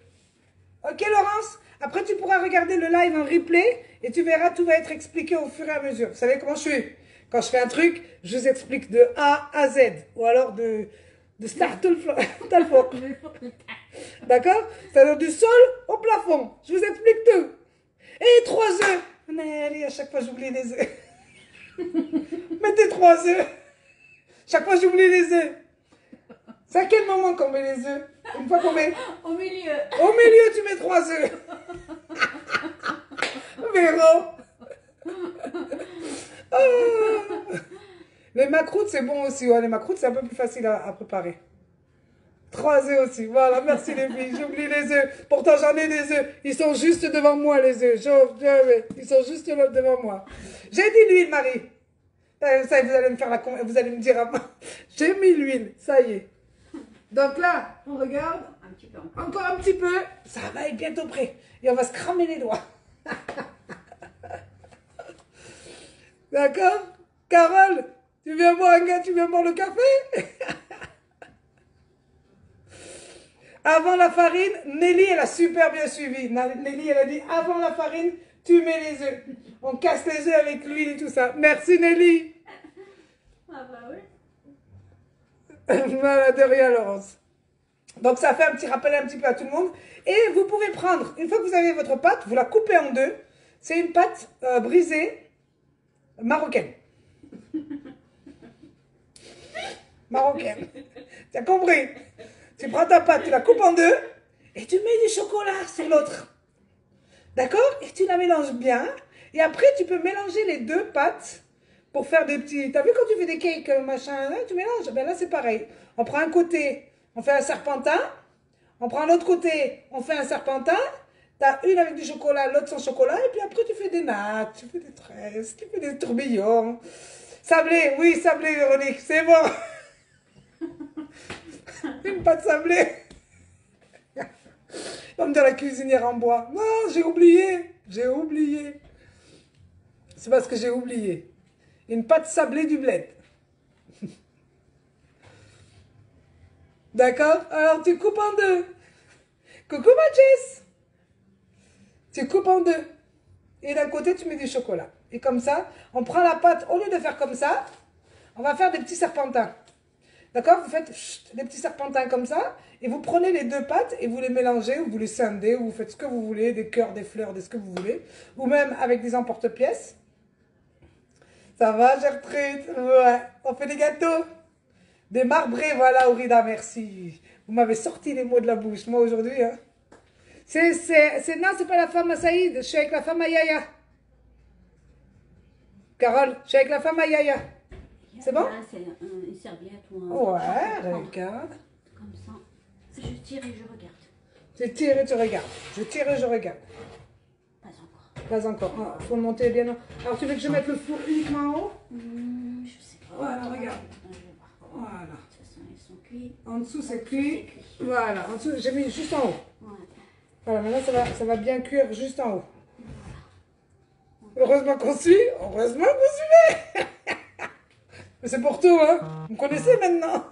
Ok Laurence? Après, tu pourras regarder le live en replay, et tu verras, tout va être expliqué au fur et à mesure. Vous savez comment je suis? Quand je fais un truc, je vous explique de A à Z, ou alors de start to d'accord? C'est-à-dire du sol au plafond. Je vous explique tout. Et 3 œufs. Mais allez, à chaque fois j'oublie les œufs. Mettez 3 œufs. Chaque fois j'oublie les œufs. C'est à quel moment qu'on met les œufs? Une fois qu'on met... Au milieu. Au milieu, tu mets 3 œufs. Véro. Oh. Les macroutes, c'est bon aussi. Ouais, les macroutes, c'est un peu plus facile à préparer. 3 œufs aussi. Voilà, merci les filles. J'oublie les œufs. Pourtant, j'en ai des œufs. Ils sont juste devant moi, les œufs. Ils sont juste là devant moi. J'ai dit l'huile, Marie. Ça, vous allez me faire vous allez me dire à moi. J'ai mis l'huile. Ça y est. Donc là, on regarde. Un petit peu Encore un petit peu. Ça va être bientôt prêt. Et on va se cramer les doigts. D'accord? Carole, tu viens boire le café? Avant la farine, Nelly, elle a super bien suivi. Nelly, elle a dit, avant la farine, tu mets les œufs. On casse les œufs avec l'huile et tout ça. Merci Nelly. Ah bah oui. Voilà, de rien Laurence. Donc ça fait un petit rappel un petit peu à tout le monde. Et vous pouvez prendre, une fois que vous avez votre pâte, vous la coupez en deux. C'est une pâte brisée marocaine. Marocaine. Tu as compris? Tu prends ta pâte, tu la coupes en deux et tu mets du chocolat sur l'autre. D'accord? Et tu la mélanges bien. Et après, tu peux mélanger les deux pâtes pour faire des petits... T'as vu quand tu fais des cakes, machin, là, tu mélanges? Ben là, c'est pareil. On prend un côté, on fait un serpentin. On prend l'autre côté, on fait un serpentin. T'as une avec du chocolat, l'autre sans chocolat. Et puis après, tu fais des nattes, tu fais des tresses, tu fais des tourbillons. Sablé, oui, sablé, Véronique, c'est bon. Une pâte sablée. On va me dire la cuisinière en bois. Non, j'ai oublié. J'ai oublié. C'est parce que j'ai oublié. Une pâte sablée du bled. D'accord? Alors tu coupes en deux. Coucou ma Jess. Tu coupes en deux. Et d'un côté, tu mets du chocolat. Et comme ça, on prend la pâte, au lieu de faire comme ça, on va faire des petits serpentins. D'accord? Vous faites des petits serpentins comme ça, et vous prenez les deux pâtes et vous les mélangez, ou vous les scindez, ou vous faites ce que vous voulez, des cœurs, des fleurs, ce que vous voulez, ou même avec des emporte-pièces. Ça va, Gertrude? Ouais. On fait des gâteaux. Des marbrés, voilà, Aurida, merci. Vous m'avez sorti les mots de la bouche, moi, aujourd'hui. Hein. Non, c'est pas la femme à Saïd, je suis avec la femme à Yaya. Carole, je suis avec la femme à Yaya. C'est bon? Là, c'est une serviette ou un... Ouais, regarde. Comme ça. Je tire et je regarde. Je tire et tu regardes. Je tire et je regarde. Pas encore. Pas encore. Il faut le monter bien. Alors, tu veux que je mette le four uniquement en haut? Je sais pas. Voilà, regarde. Je vais voir. Voilà. De toute façon, ils sont cuits. En dessous, c'est cuit. Voilà. En dessous, j'ai mis juste en haut. Ouais. Voilà, maintenant, ça va bien cuire juste en haut. Heureusement qu'on suit. Heureusement que vous suivez. Mais c'est pour tout, hein. Vous me connaissez maintenant.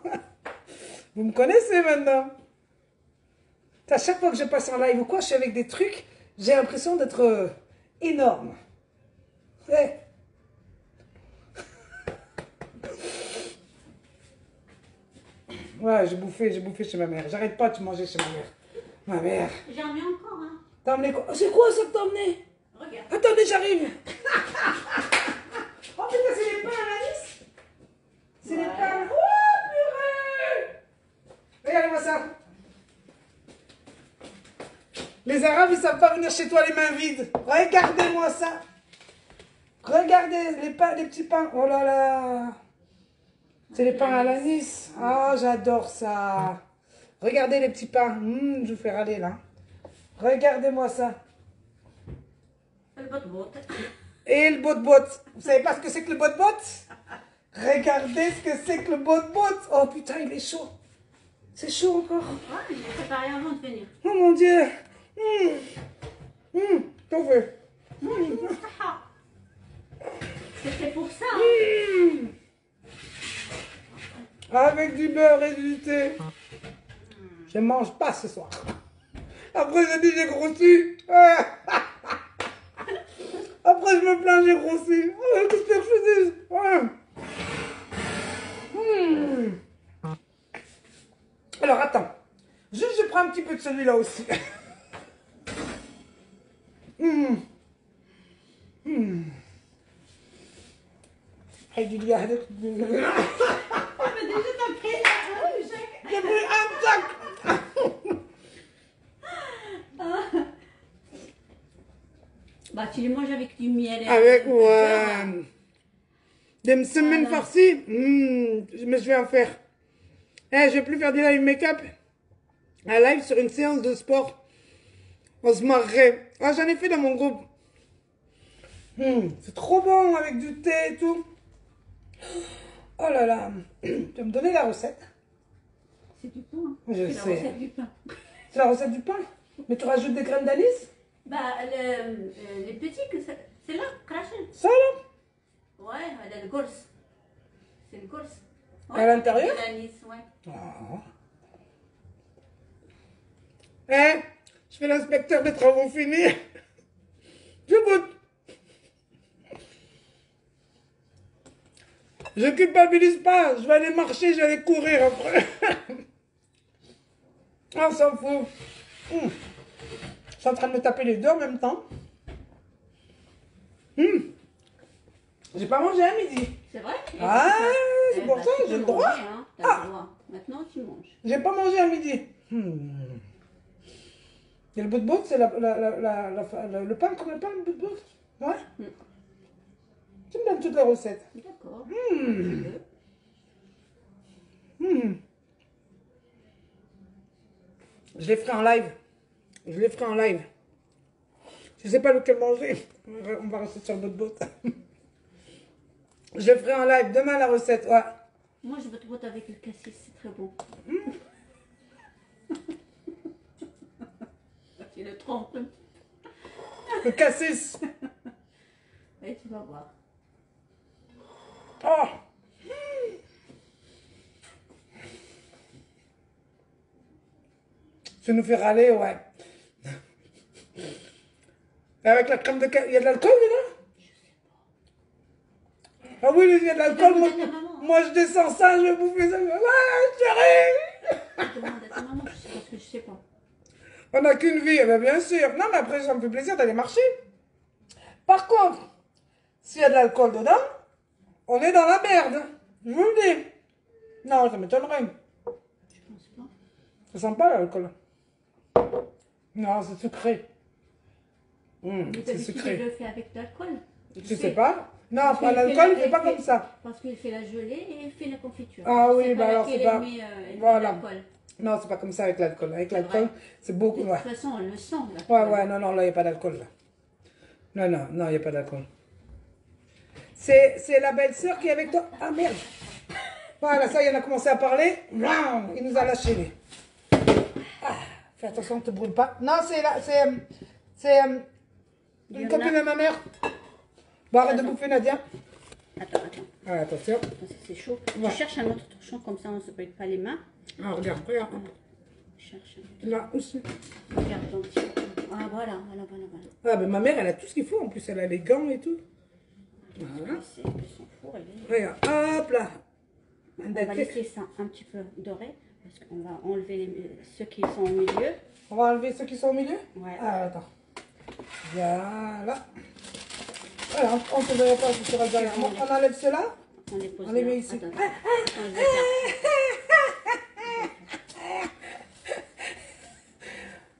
Vous me connaissez maintenant. À chaque fois que je passe en live ou quoi, je suis avec des trucs, j'ai l'impression d'être énorme. Ouais. Ouais, j'ai bouffé chez ma mère. J'arrête pas de manger chez ma mère. Ma mère. J'en ai encore, hein. T'as emmené quoi? C'est quoi ça que t'as emmené? Regarde. Attendez, j'arrive. Oh putain, c'est les pains à l'anis. C'est les pains. Oh purée. Regardez-moi ça. Les Arabes, ils savent pas venir chez toi les mains vides. Regardez-moi ça. Regardez les pains, les petits pains. Oh là là. C'est les pains à l'anis. Ah, j'adore ça. Regardez les petits pains. Je vous fais râler là. Regardez-moi ça. Le bot-bot. Et le bot-bot. Vous savez pas ce que c'est que le bot-bot? Regardez ce que c'est que le bot-bot. Oh putain, il est chaud. C'est chaud encore. Ouais, il est préparé avant de venir. Oh mon Dieu. T'en veux. C'était pour ça. Avec du beurre et du thé. Je mange pas ce soir. Après, je dis j'ai grossi. Après, je me plains, j'ai grossi. Qu'est-ce que je dis? Alors, attends. Juste, je prends un petit peu de celui-là aussi. Mais déjà, t'as pris un chèque. J'ai pris un sac. Bah, tu les manges avec du miel. Et Avec, du beurre. ouais. Des semaines Voilà. farcies. Mais je vais en faire. Je vais plus faire du live make-up. Un live sur une séance de sport. On se marrerait. Ah, j'en ai fait dans mon groupe. C'est trop bon avec du thé et tout. Oh là là. Tu vas me donner la recette? C'est du pain. Je C'est la sais. recette du pain. C'est la recette du pain? Mais tu rajoutes des graines d'anis? Bah, les petits, c'est là, craché. Ça là? Ouais, elle a le gorse. C'est le gorse. À l'intérieur? De l'anis, ouais. Oh. Je fais l'inspecteur des travaux finis. Je goûte. Je culpabilise pas. Je vais aller marcher, je vais aller courir après. On s'en fout. Je suis en train de me taper les deux en même temps. J'ai pas mangé à midi. C'est vrai? Ah, c'est pour ça, j'ai le droit. Hein, t'as le droit. Maintenant, tu manges. J'ai pas mangé à midi. Et le bout-bout, c'est le pain qu'on appelle le bout-bout. Ouais. Tu me donnes toute la recette. D'accord. Je les ferai en live. Je les ferai en live. Je sais pas lequel manger. On va rester sur le bout-bout. Je le ferai en live. Demain, la recette. Ouais. Moi, je veux te botter avec le cassis, c'est très bon. Tu le trompes. Le cassis. Et tu vas voir. Oh. Tu nous fais râler, ouais. Avec la crème de cacao. Il y a de l'alcool dedans? Ah oui, il y a de l'alcool. Moi, je descends ça, je vais bouffer ça. Ouais, chérie. Demande à ta maman, je sais parce que je sais pas. On n'a qu'une vie, eh bien, bien sûr. Non, mais après, ça me fait plaisir d'aller marcher. Par contre, s'il y a de l'alcool dedans, on est dans la merde. Je vous le dis. Non, ça m'étonnerait. Je pense pas. Ça sent pas l'alcool. Non, c'est sucré. Mais C'est d'habitude, sucré. il le fait avec de l'alcool. Tu sais pas? Non, pas l'alcool, il fait pas comme ça. Parce qu'il fait la gelée et il fait la confiture. Ah oui, C'est bah pas alors laquelle c'est pas... elle met, elle met Voilà. l'alcool. Non, c'est pas comme ça avec l'alcool. Avec l'alcool, vrai. c'est beaucoup... De Ouais. toute façon, on le sent. Ouais, non, non, là, il n'y a pas d'alcool, là. Non, il n'y a pas d'alcool. C'est la belle-sœur qui est avec toi. Ah, merde. Voilà, ça, il en a commencé à parler. Il nous a lâchés, lui. Ah, fais attention, ne te brûle pas. Non, c'est une copine de ma mère. Bon, arrête de bouffer, Nadia. Attends. Ah, attention. Parce que c'est chaud. Ouais. Tu cherches un autre torchon, comme ça on ne se brûle pas les mains. Ah, regarde. Cherche. Là aussi. Regarde ton petit. Ah, voilà. Ah, ben ma mère, elle a tout ce qu'il faut. En plus, elle a les gants et tout. Voilà. C'est son four, elle est... Regarde, hop là. On va laisser ça un petit peu doré. Parce qu'on va enlever ceux qui sont au milieu. On va enlever ceux qui sont au milieu? Ouais. Ah, attends. Voilà. Voilà, on ne te verra pas, tu seras derrière moi. On enlève cela. On les pose On les là. met ici. Attends. On les écarte.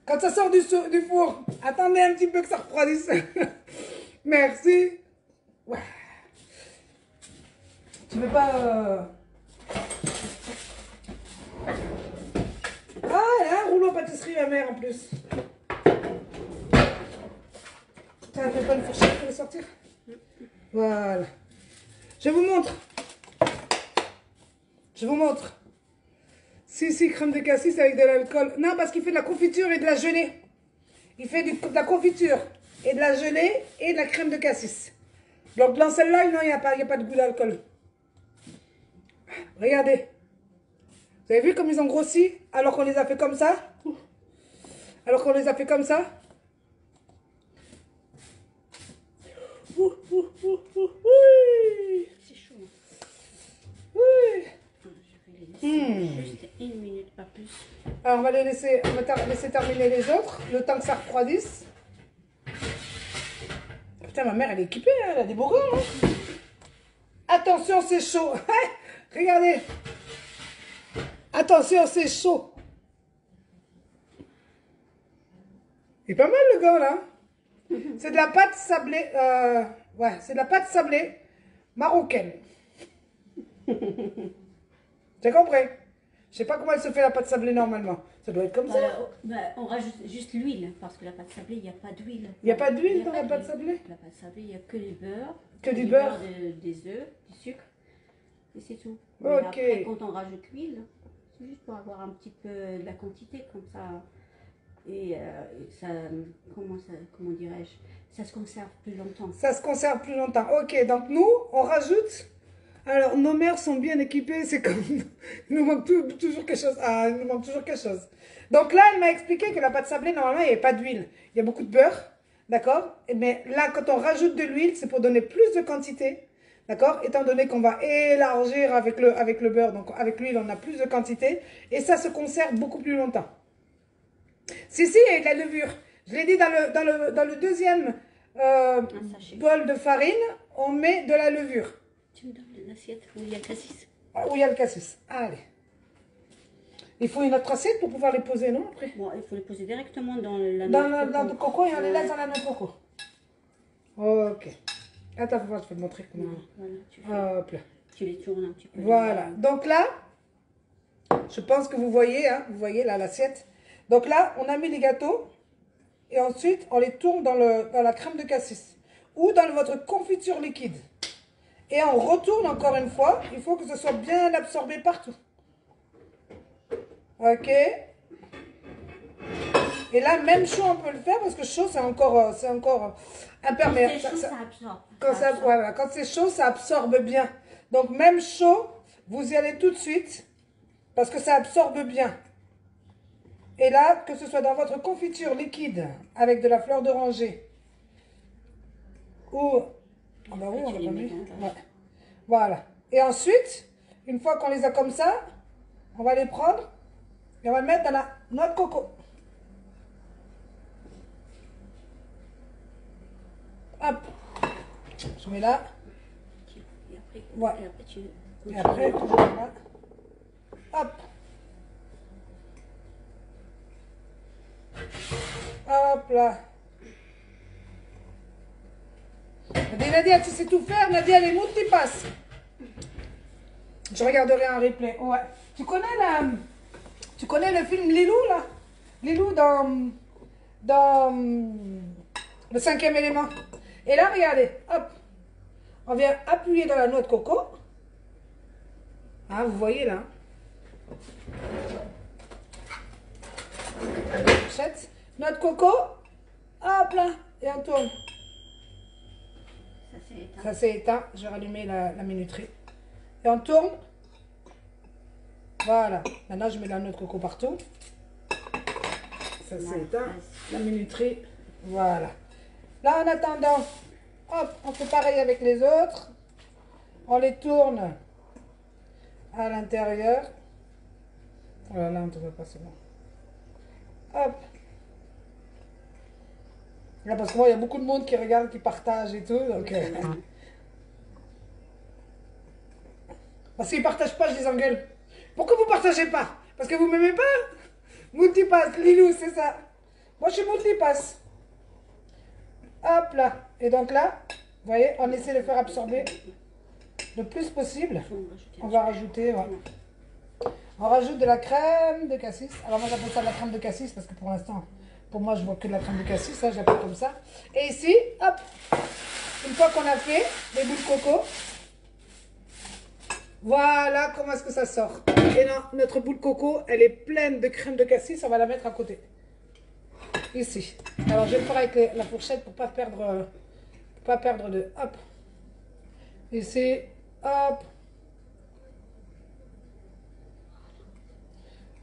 Quand ça sort du four, attendez un petit peu que ça refroidisse. Merci. Ouais. Tu veux pas... Ah, elle a un rouleau pâtisserie, ma mère, en plus. Ça ne fait pas une fourchette pour le sortir? Voilà. Je vous montre. Je vous montre. Si, crème de cassis avec de l'alcool. Non, parce qu'il fait de la confiture et de la gelée. Il fait de la confiture et de la gelée et de la crème de cassis. Donc dans celle-là, non, il n'y a pas de goût d'alcool. Regardez. Vous avez vu comme ils ont grossi alors qu'on les a fait comme ça? Alors qu'on les a fait comme ça? C'est chaud. Oui. Je vais les laisser juste 1 minute, pas plus. Alors on va laisser terminer les autres, le temps que ça refroidisse. Putain, ma mère elle est équipée, hein, elle a des beaux gants. Hein. Attention, c'est chaud. Regardez. Attention, c'est chaud. Il est pas mal le gant là. C'est de la pâte sablée. Ouais, c'est de la pâte sablée marocaine. J'ai compris. Je sais pas comment elle se fait la pâte sablée normalement. Ça doit être comme ça. On rajoute juste l'huile, parce que la pâte sablée, il n'y a pas d'huile. Il n'y a pas d'huile dans la pâte sablée? La pâte sablée, il n'y a que du beurre. Que du beurre. Des œufs, du sucre. Et c'est tout. Ok. Après, quand on rajoute l'huile, c'est juste pour avoir un petit peu de la quantité comme ça. Et ça, comment dirais-je, ça se conserve plus longtemps. Ça se conserve plus longtemps. Ok, donc nous, on rajoute. Alors, nos mères sont bien équipées, c'est comme. Il nous manque toujours quelque chose. Ah, il nous manque toujours quelque chose. Donc là, elle m'a expliqué que la pâte sablée, normalement, il n'y a pas d'huile. Il y a beaucoup de beurre, d'accord? Mais là, quand on rajoute de l'huile, c'est pour donner plus de quantité, d'accord? Étant donné qu'on va élargir avec le beurre, donc avec l'huile, on a plus de quantité. Et ça se conserve beaucoup plus longtemps. Si, il y a de la levure. Je l'ai dit dans le deuxième bol de farine, on met de la levure. Tu me donnes une assiette où il y a le cassis? Où il y a le cassis. Allez. Il faut une autre assiette pour pouvoir les poser, non? Après. Bon, il faut les poser directement dans la Dans le coco et on les laisse dans la noix de coco. Ok. Attends, je vais te montrer comment. Voilà, Hop là. tu les tournes un petit peu. Voilà. Donc là, je pense que vous voyez, hein, vous voyez là l'assiette. Donc là, on a mis les gâteaux et ensuite on les tourne dans la crème de cassis ou dans votre confiture liquide. Et on retourne encore une fois. Il faut que ce soit bien absorbé partout. Ok. Et là, même chaud, on peut le faire parce que chaud, c'est encore imperméable. Quand c'est chaud, ça absorbe. Voilà, quand c'est chaud, ça absorbe bien. Donc même chaud, vous y allez tout de suite parce que ça absorbe bien. Et là, que ce soit dans votre confiture liquide avec de la fleur d'oranger ou... Ah bah oui, on l'a pas mis. Ouais. Voilà. Et ensuite, une fois qu'on les a comme ça, on va les prendre et on va les mettre dans la noix de coco. Hop. Je mets là. Et après, Ouais. tu... Et après, toujours là. Hop. Hop là. Nadia, tu sais tout faire. Nadia, les multipass. Je regarderai un replay. Ouais. Tu connais le film Lilou, là? Lilou dans le 5e élément. Et là, regardez. Hop. On vient appuyer dans la noix de coco. Ah, vous voyez là. Noix de coco. Hop là. Et on tourne. Ça s'est éteint. Je vais rallumer la minuterie. Et on tourne. Voilà. Maintenant, je mets la noix de coco partout. Ça s'est éteint. La minuterie. Voilà. Là, en attendant, hop, on fait pareil avec les autres. On les tourne à l'intérieur. Voilà, là, on ne te voit pas, c'est bon. Hop. Là, parce que moi, il y a beaucoup de monde qui regarde, qui partage et tout. Donc, parce qu'ils ne partagent pas, je les engueule. Pourquoi vous ne partagez pas? Parce que vous ne m'aimez pas? Multipass, Lilou, c'est ça. Moi, je suis multipass. Hop là. Et donc là, vous voyez, on essaie de faire absorber le plus possible. On va rajouter, ouais. On rajoute de la crème de cassis. Alors moi, j'appelle ça de la crème de cassis parce que pour l'instant, pour moi, je vois que de la crème de cassis. Ça, je l'appelle comme ça. Et ici, hop, une fois qu'on a fait les boules de coco, Voilà comment est-ce que ça sort. Et non, notre boule coco, elle est pleine de crème de cassis. On va la mettre à côté. Ici. Alors, je vais le faire avec la fourchette pour pas perdre de... Hop. Ici. Hop.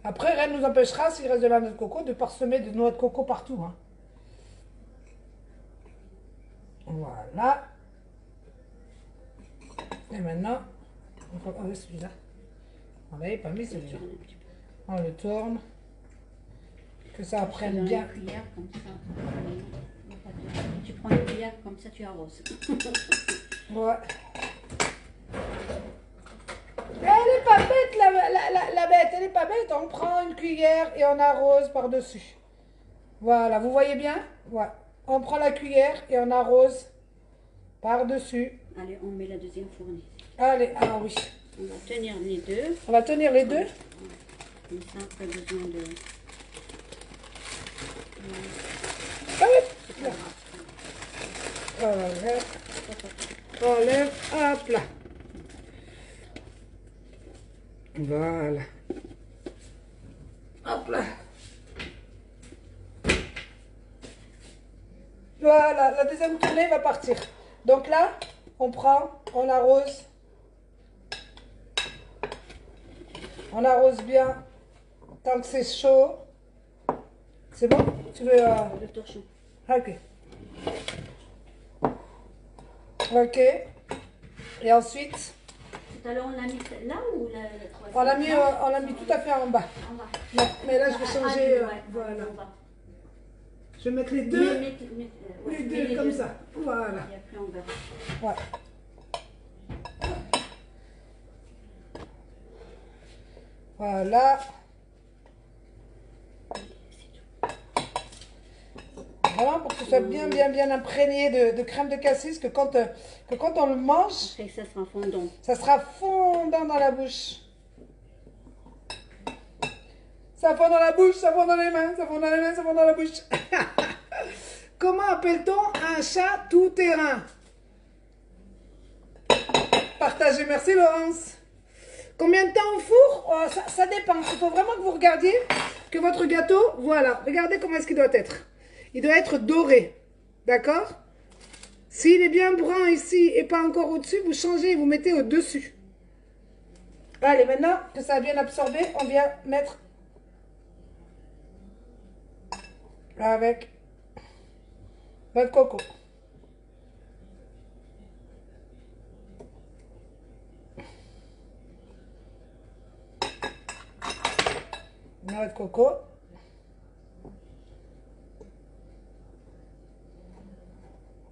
Après, rien ne nous empêchera, s'il reste de la noix de coco, de parsemer de noix de coco partout. Hein. Voilà. Et maintenant, on va enlever celui-là. On l'avait pas mis celui-là. On le tourne. Que ça prenne bien. Une cuillère comme ça. Tu prends une cuillère comme ça, tu arroses. Ouais. Elle est pas bête la bête, elle est pas bête. On prend une cuillère et on arrose par-dessus. Voilà, vous voyez bien? Ouais. On prend la cuillère et on arrose par-dessus. Allez, on met la deuxième fournie. Allez, ah oui. On va tenir les deux. On va tenir les deux. Comme ça, pas besoin de... Ah oui. On lève, hop là. Voilà. Hop là. Voilà, la deuxième tournée va partir. Donc là, on prend, on arrose. On arrose bien tant que c'est chaud. C'est bon? Tu veux... Le torchon. Ok. Ok. Et ensuite... Tout à l'heure, on l'a mis là ou la troisième? On l'a mis tout à fait en bas. En bas. Non, mais là, je vais changer... Ouais, voilà. en bas. Je vais mettre les deux. Ouais, Les deux comme ça. Voilà. Et après, on verra. Ouais. Voilà. Vraiment pour que ce soit bien imprégné de crème de cassis, que quand on le mange, Après, ça sera fondant. ça sera fondant dans la bouche. Ça fond dans la bouche, ça fond dans les mains, ça fond dans les mains, ça fond dans la bouche. Comment appelle-t-on un chat tout-terrain? Partagez, merci Laurence. Combien de temps au four? Oh, ça dépend. Il faut vraiment que vous regardiez que votre gâteau, voilà, regardez comment est-ce qu'il doit être. Il doit être doré, d'accord? S'il est bien brun ici et pas encore au-dessus, vous changez et vous mettez au-dessus. Allez, maintenant que ça a bien absorbé, on vient mettre avec notre coco. Notre coco.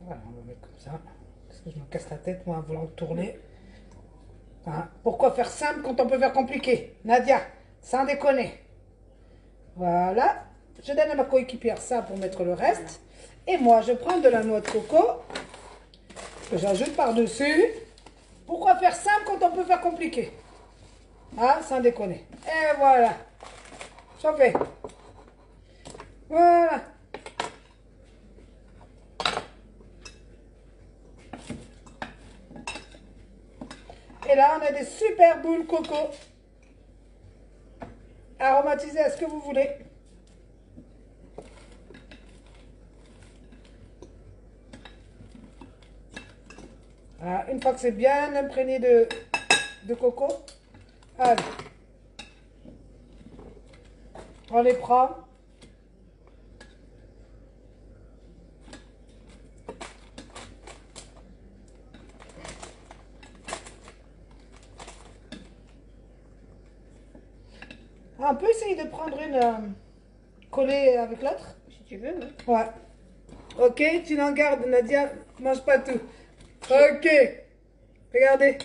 Voilà, on va mettre comme ça. Parce que je me casse la tête, moi, en voulant tourner. Hein. Pourquoi faire simple quand on peut faire compliqué? Nadia, sans déconner. Voilà. Je donne à ma coéquipière ça pour mettre le reste. Et moi, je prends de la noix de coco que j'ajoute par-dessus. Pourquoi faire simple quand on peut faire compliqué? Ah, sans déconner. Et voilà. Chopé. Voilà. Et là, on a des super boules coco. Aromatisées à ce que vous voulez. Voilà, une fois que c'est bien imprégné de coco, allez. On les prend. On peut essayer de prendre une collée avec l'autre, Si tu veux, oui. Ouais. Ok, tu n'en gardes, Nadia, mange pas tout. Ok. Regardez.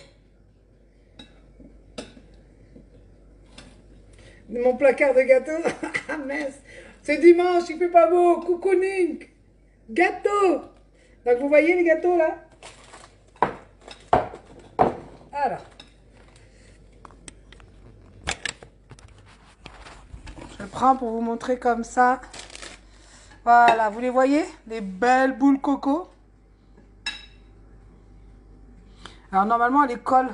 Mon placard de gâteau. Ah mince. C'est dimanche, il fait pas beau. Cocooning. Gâteau. Donc vous voyez les gâteaux là? Alors. Je le prends pour vous montrer comme ça. Voilà, vous les voyez? Les belles boules coco. Alors normalement, elle les colle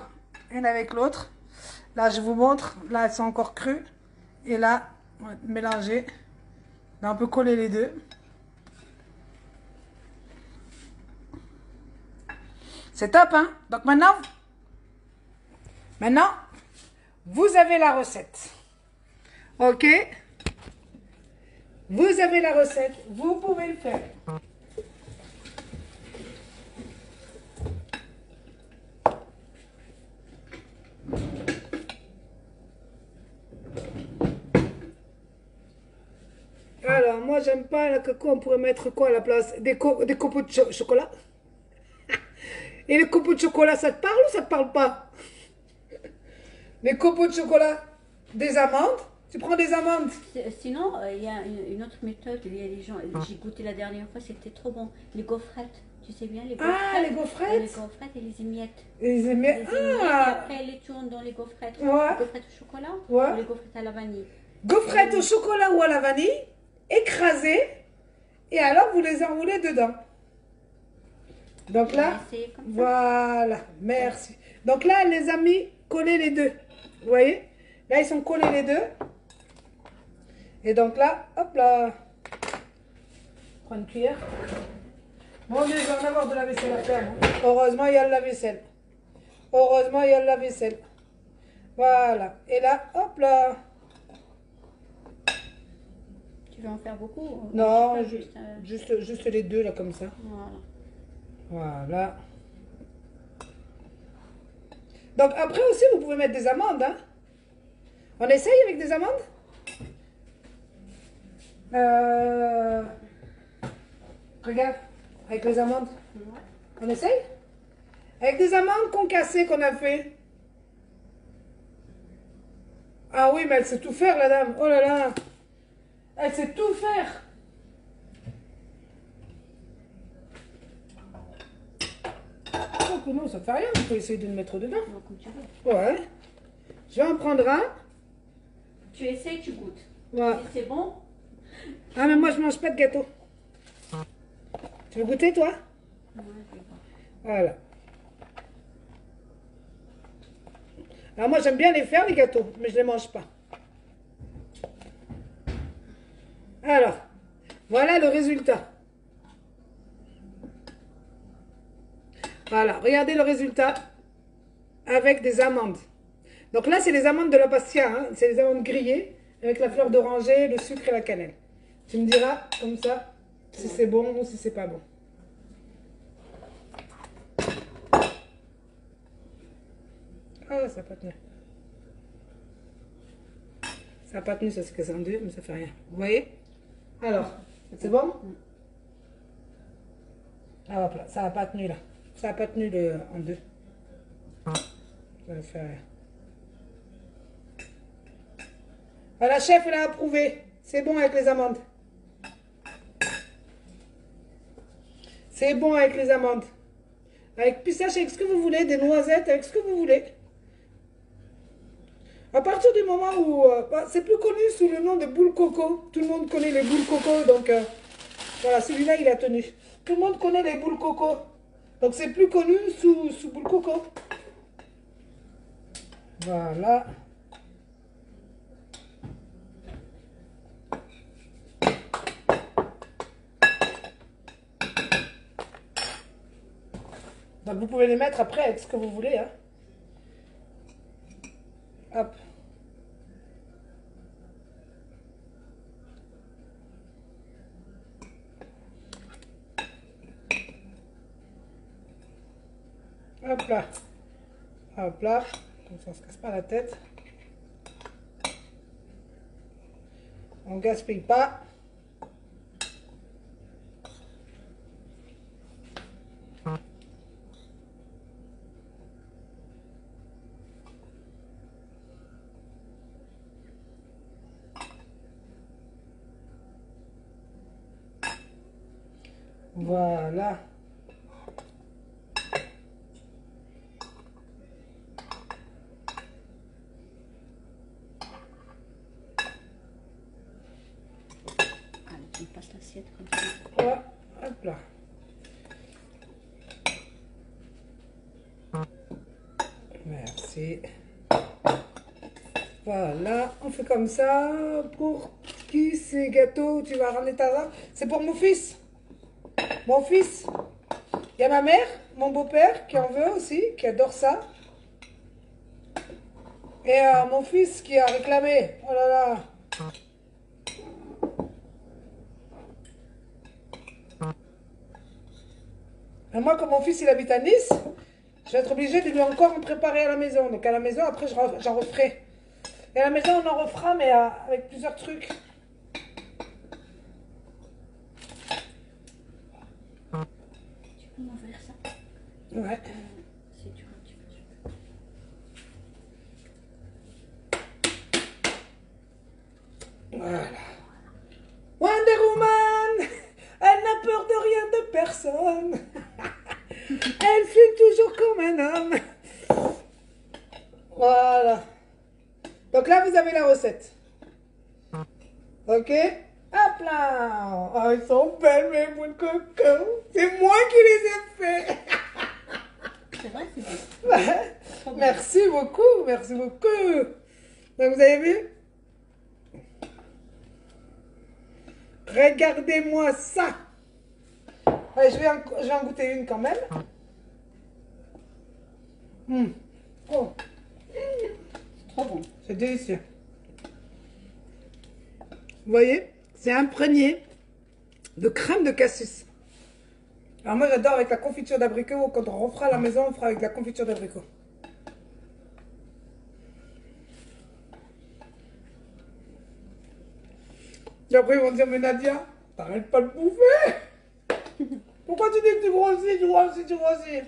une avec l'autre. Là, je vous montre. Là, elles sont encore crues. Et là, on va mélanger. Là, on peut coller les deux. C'est top, hein? Donc maintenant, vous avez la recette. Ok? Vous avez la recette. Vous pouvez le faire. Alors, moi, j'aime pas la coco. On pourrait mettre quoi à la place? Des copeaux de chocolat. Et les copeaux de chocolat, ça te parle ou ça te parle pas? Les copeaux de chocolat, des amandes. Tu prends des amandes. Sinon, il y a une autre méthode. Il y a les gens. J'ai goûté la dernière fois, c'était trop bon. Les gaufrettes. Tu sais bien, les gaufrettes. Ah, les gaufrettes. Les gaufrettes et les émiettes. Les émiettes. Les émiettes, Ah. et après, elles les tournent dans les gaufrettes. Ouais. Les gaufrettes au chocolat Ouais. ou les gaufrettes à la vanille. Gaufrettes au chocolat ou à la vanille, écrasées. Et alors, vous les enroulez dedans. Donc là, voilà, merci. Donc là, elle les a mis collés les deux. Vous voyez? Là, ils sont collés les deux. Et donc là, hop là. Prends une cuillère. Mon Dieu, je vais en avoir de la vaisselle à faire. Hein. Heureusement, il y a le lave-vaisselle. Heureusement, il y a le lave-vaisselle. Voilà. Et là, hop là. Tu veux en faire beaucoup? Non, juste les deux, là, comme ça. Voilà. Voilà. Donc après aussi, vous pouvez mettre des amandes. Hein. On essaye avec des amandes? Regarde, avec les amandes. On essaye? Avec des amandes concassées qu'on a fait. Ah oui, mais elle sait tout faire, la dame. Oh là là. Elle sait tout faire. Donc non, ça fait rien. On peut essayer de le mettre dedans. Comme tu veux. Ouais. Je vais en prendre un. Tu essayes, tu goûtes. Ouais. Si c'est bon. Ah, mais moi, je mange pas de gâteau. Tu veux goûter, toi? Ouais, je vais voir. Voilà. Alors, moi, j'aime bien les faire, les gâteaux, mais je les mange pas. Alors, voilà le résultat. Voilà, regardez le résultat avec des amandes. Donc là, c'est les amandes de la Bastia, hein. C'est les amandes grillées avec la fleur d'oranger, le sucre et la cannelle. Tu me diras, comme ça, si c'est bon ou si c'est pas bon. Ah, ça n'a pas tenu. Ça n'a pas tenu, ça s'est cassé en deux, mais ça fait rien. Vous voyez? Alors, c'est bon? Ah, hop là, ça n'a pas tenu là. Ça n'a pas tenu en deux. Ça va faire rien. Ah, la chef, elle a approuvé. C'est bon avec les amandes. C'est bon avec les amandes. Avec pistache, avec ce que vous voulez, des noisettes, avec ce que vous voulez. À partir du moment où... c'est plus connu sous le nom de boule coco. Tout le monde connaît les boules coco, donc... voilà, celui-là, il a tenu. Tout le monde connaît les boules coco. Donc, c'est plus connu sous boule coco. Voilà. Donc, vous pouvez les mettre après avec ce que vous voulez. Hein. Hop. Hop là. Hop là. Comme ça, on ne se casse pas la tête. On ne gaspille pas. Voilà. Allez, tu me passes l'assiette comme ça. Ouais, hop là. Merci. Merci. Voilà, on fait comme ça. Pour qui ces gâteaux tu vas ramener ta... C'est pour mon fils. Mon fils. Il y a ma mère, mon beau-père qui en veut aussi, qui adore ça. Et mon fils qui a réclamé. Oh là là. Et moi, comme mon fils il habite à Nice, je vais être obligée de lui encore en préparer à la maison. Donc à la maison, après j'en referai. Et à la maison, on en refera, mais avec plusieurs trucs. Tu peux m'ouvrir ça? Ouais. Si tu veux, tu peux. Voilà. Wonder Woman, elle n'a peur de rien, de personne. Elle file toujours comme un homme. Voilà. Donc là, vous avez la recette. Ok? Hop là. Oh, elles sont belles, mes boules de coco. C'est moi qui les ai fait. C'est vrai, c'est bien. Ouais. Merci beaucoup, merci beaucoup. Donc vous avez vu? Regardez-moi ça. Ouais, je vais en goûter une quand même. Oh, Trop bon. c'est délicieux. Vous voyez? C'est imprégné de crème de cassis. Alors moi j'adore avec la confiture d'abricot. Quand on refera à la maison, on fera avec la confiture d'abricot. Et après ils vont dire, mais Nadia, t'arrêtes pas de bouffer. Pourquoi tu dis que tu grossis, tu grossis, tu grossis?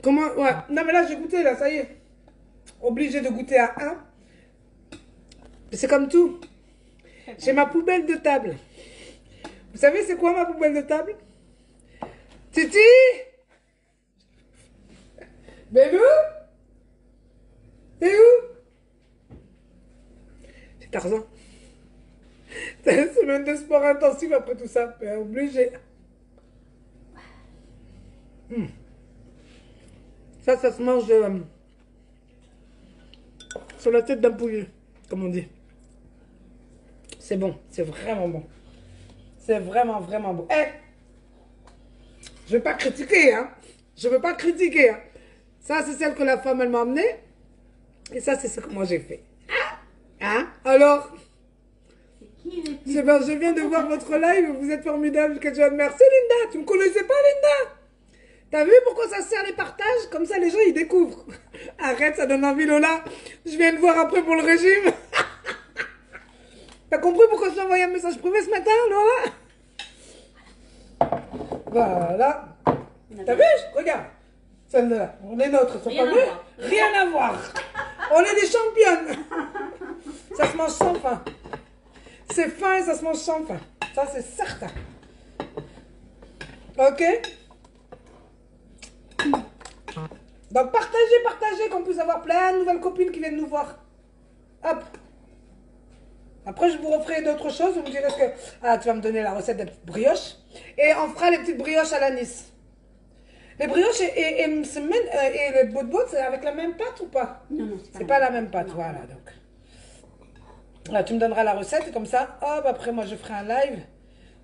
Comment? Ouais. Non mais là j'ai goûté là, ça y est. Obligé de goûter à un. C'est comme tout. J'ai ma poubelle de table. Vous savez c'est quoi ma poubelle de table? Titi? Bébé? T'es où? C'est Tarzan. C'est une semaine de sport intensif après tout ça. Mais obligé. Ça se mange sur la tête d'un poulet, comme on dit. C'est bon, c'est vraiment bon. C'est vraiment, vraiment bon. Eh, je ne vais pas critiquer, hein. Je ne veux pas critiquer, hein. Ça, c'est celle que la femme, elle m'a amenée. Et ça, c'est ce que moi, j'ai fait. Hein? Alors, c'est ben, je viens de voir votre live. Vous êtes formidable. Merci, Linda. Tu ne me connaissais pas, Linda? T'as vu pourquoi ça sert les partages? Comme ça, les gens, ils découvrent. Arrête, ça donne envie, Lola. Je viens de voir après pour le régime. T'as compris pourquoi je t'ai envoyé un message privé ce matin, Lola? Voilà. T'as vu? Regarde. Celle-là. On est nôtres. Rien à voir. Rien à voir. On est des championnes. Ça se mange sans faim. C'est fin et ça se mange sans faim. Ça, c'est certain. Ok? Donc partagez, qu'on puisse avoir plein de nouvelles copines qui viennent nous voir. Hop. Après, je vous referai d'autres choses. Vous me direz ce que... Ah, tu vas me donner la recette des petites brioches. Et on fera les petites brioches à l'anis. Les brioches et les bottes, c'est avec la même pâte ou pas? Non, non, c'est pas la même pâte. Non. Voilà, donc. Là, tu me donneras la recette et comme ça, hop, après, moi, je ferai un live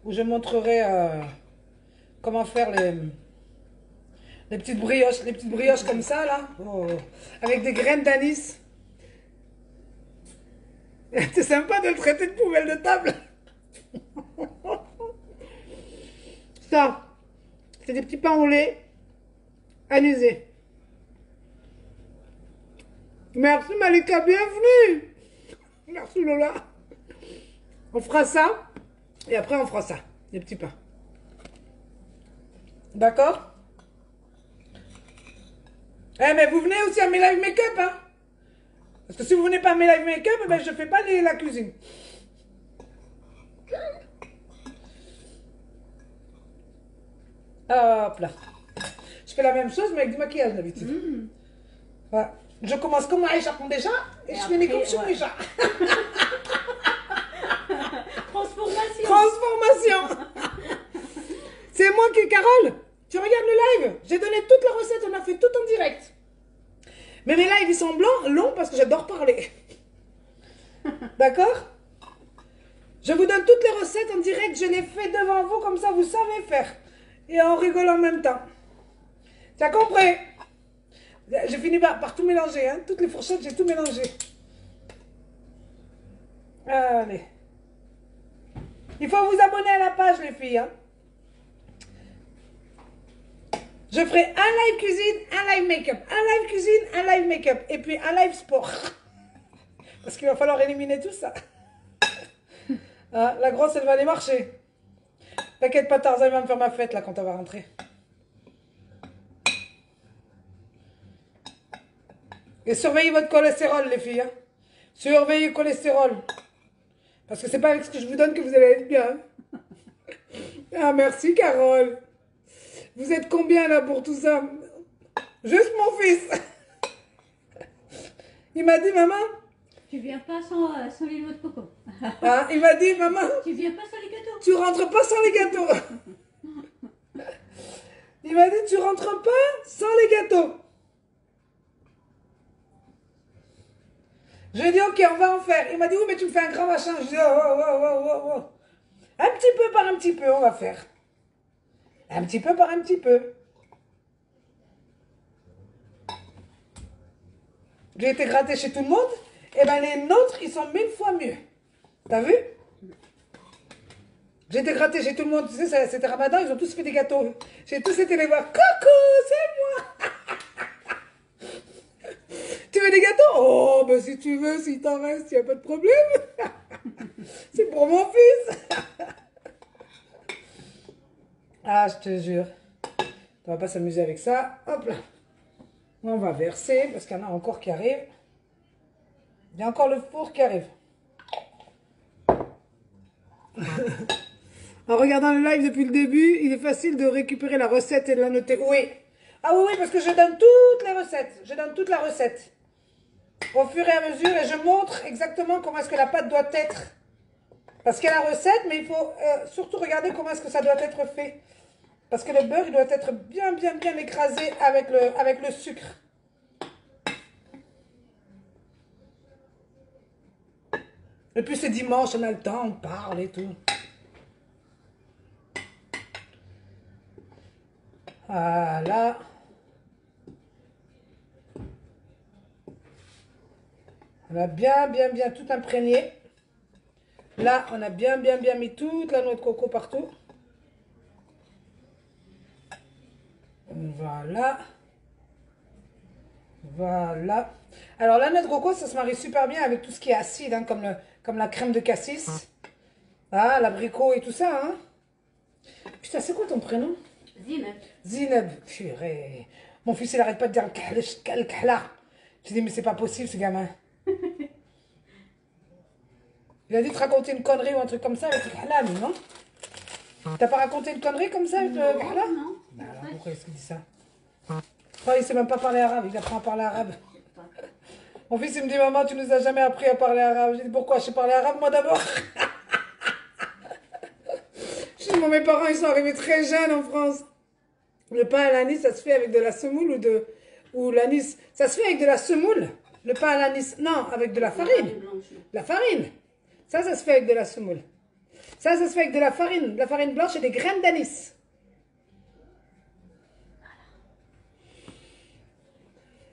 où je montrerai comment faire les petites brioches comme ça, là. Oh, avec des graines d'anis. C'est sympa de le traiter de poubelle de table. Ça, c'est des petits pains au lait anisés. Merci Malika, bienvenue. Merci Lola. On fera ça et après on fera ça, des petits pains. D'accord? Eh mais vous venez aussi à mes live make-up, hein? Parce que si vous venez pas à mes live make-up, ben je fais pas la cuisine. Hop là. Je fais la même chose mais avec du maquillage d'habitude. Voilà. Je commence comme Aïcha déjà et je finis comme Choumicha. Transformation. Transformation. C'est moi qui, Carole. Tu regardes le live. J'ai donné toute la recette, on a fait tout en direct. Mais mes lives, ils sont blancs, longs, parce que j'adore parler. D'accord? Je vous donne toutes les recettes en direct, je les fais devant vous, comme ça vous savez faire. Et on rigole en même temps. Tu as compris? J'ai fini par tout mélanger, hein. Toutes les fourchettes, j'ai tout mélangé. Allez. Il faut vous abonner à la page, les filles, hein. Je ferai un live cuisine, un live make-up. Un live cuisine, un live make-up. Et puis un live sport. Parce qu'il va falloir éliminer tout ça. Hein, la grosse, elle va aller marcher. T'inquiète pas, Tarzan va me faire ma fête, là, quand elle va rentrer. Et surveillez votre cholestérol, les filles. Hein. Surveillez le cholestérol. Parce que c'est pas avec ce que je vous donne que vous allez être bien. Ah, merci, Carole. Vous êtes combien, là, pour tout ça? Juste mon fils. Il m'a dit, maman... Tu viens pas sans les noix de coco. Ah, il m'a dit, maman... Tu viens pas sans les gâteaux. Tu rentres pas sans les gâteaux. Il m'a dit, tu rentres pas sans les gâteaux. Je lui ai dit, ok, on va en faire. Il m'a dit, oui, mais tu me fais un grand machin. Je lui ai dit, oh. Un petit peu par un petit peu, on va faire. Un petit peu par un petit peu. J'ai été grattée chez tout le monde. Et ben les nôtres, ils sont 1000 fois mieux. T'as vu? J'ai été grattée chez tout le monde. Tu sais, c'était Ramadan, ils ont tous fait des gâteaux. J'ai tous été les voir. Coucou, c'est moi. Tu veux des gâteaux? Oh, ben si tu veux, s'il t'en reste, il n'y a pas de problème. C'est pour mon fils. Ah, je te jure. On va pas s'amuser avec ça. Hop là. On va verser, parce qu'il y en a encore qui arrivent. Il y a encore le four qui arrive. En regardant le live depuis le début, il est facile de récupérer la recette et de la noter. Oui. Ah oui, parce que je donne toutes les recettes. Je donne toute la recette. Au fur et à mesure, et je montre exactement comment est-ce que la pâte doit être. Parce qu'il y a la recette, mais il faut surtout regarder comment est-ce que ça doit être fait. Parce que le beurre, il doit être bien écrasé avec le sucre. Et puis c'est dimanche, on a le temps, on parle et tout. Voilà. On a bien tout imprégné. Là, on a bien mis toute la noix de coco partout. Voilà. Voilà. Alors la noix de coco, ça se marie super bien avec tout ce qui est acide, hein, comme la crème de cassis. Ah, l'abricot et tout ça. Hein. Putain, c'est quoi ton prénom? Zineb. Zineb. Purée. Mon fils, il arrête pas de dire le kahla. Je dis, mais c'est pas possible, ce gamin. Il a dit de raconter une connerie ou un truc comme ça avec le kahla, lui, non? T'as pas raconté une connerie comme ça avec le kahla? Non. Bah alors, pourquoi est-ce qu'il dit ça? Oh, il sait même pas parler arabe, il apprend à parler arabe. Mon fils, il me dit, maman, tu nous as jamais appris à parler arabe. J'ai dit, pourquoi? Je sais parler arabe, moi, d'abord. Je dis, moi, mes parents, ils sont arrivés très jeunes en France. Le pain à l'anis, ça se fait avec de la semoule ou l'anis. Ça se fait avec de la semoule. Le pain à l'anis, non, avec de la farine. La farine. Ça se fait avec de la semoule. Ça se fait avec de la farine blanche et des graines d'anis.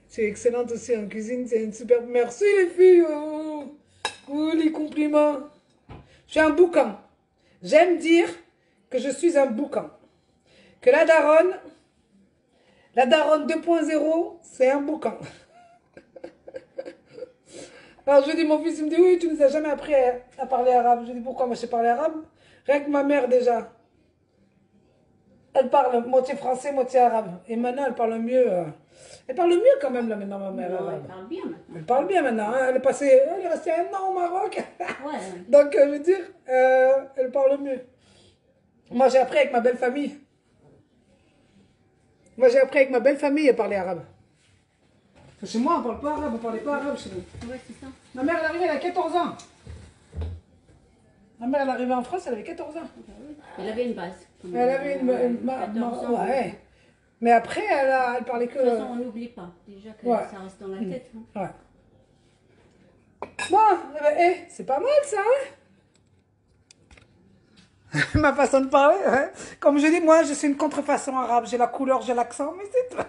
C'est excellent aussi en cuisine, c'est une superbe... Merci les filles, oh, les compliments. Je suis un boucan. J'aime dire que je suis un boucan. Que la daronne 2.0, c'est un boucan. Alors je dis, mon fils, il me dit, oui, tu nous as jamais appris à parler arabe. Je dis, pourquoi moi je sais parler arabe? Rien que ma mère déjà. Elle parle moitié français, moitié arabe. Et maintenant, elle parle mieux. Elle parle mieux quand même, là, maintenant, ma mère. Non, elle parle bien maintenant. Elle parle bien maintenant. Hein. Elle est restée 1 an au Maroc. Ouais. Donc, je veux dire, elle parle mieux. Moi, j'ai appris avec ma belle famille. Moi, j'ai appris avec ma belle famille à parler arabe. Parce que chez moi, on parle pas arabe, on parlait pas arabe chez nous. Ouais, c'est ça. Ma mère, elle est arrivée, elle a 14 ans. Ma mère, elle est arrivée en France, elle avait 14 ans. Elle avait une base. Elle avait une 14 ans. ouais. Mais après, elle parlait que... De toute façon, on n'oublie pas. Déjà que Ouais. ça reste dans la tête. Hein. Ouais. Bon, eh ben, c'est pas mal ça, hein. Ma façon de parler, hein. Comme je dis, moi, je suis une contrefaçon arabe. J'ai la couleur, j'ai l'accent, mais c'est tout.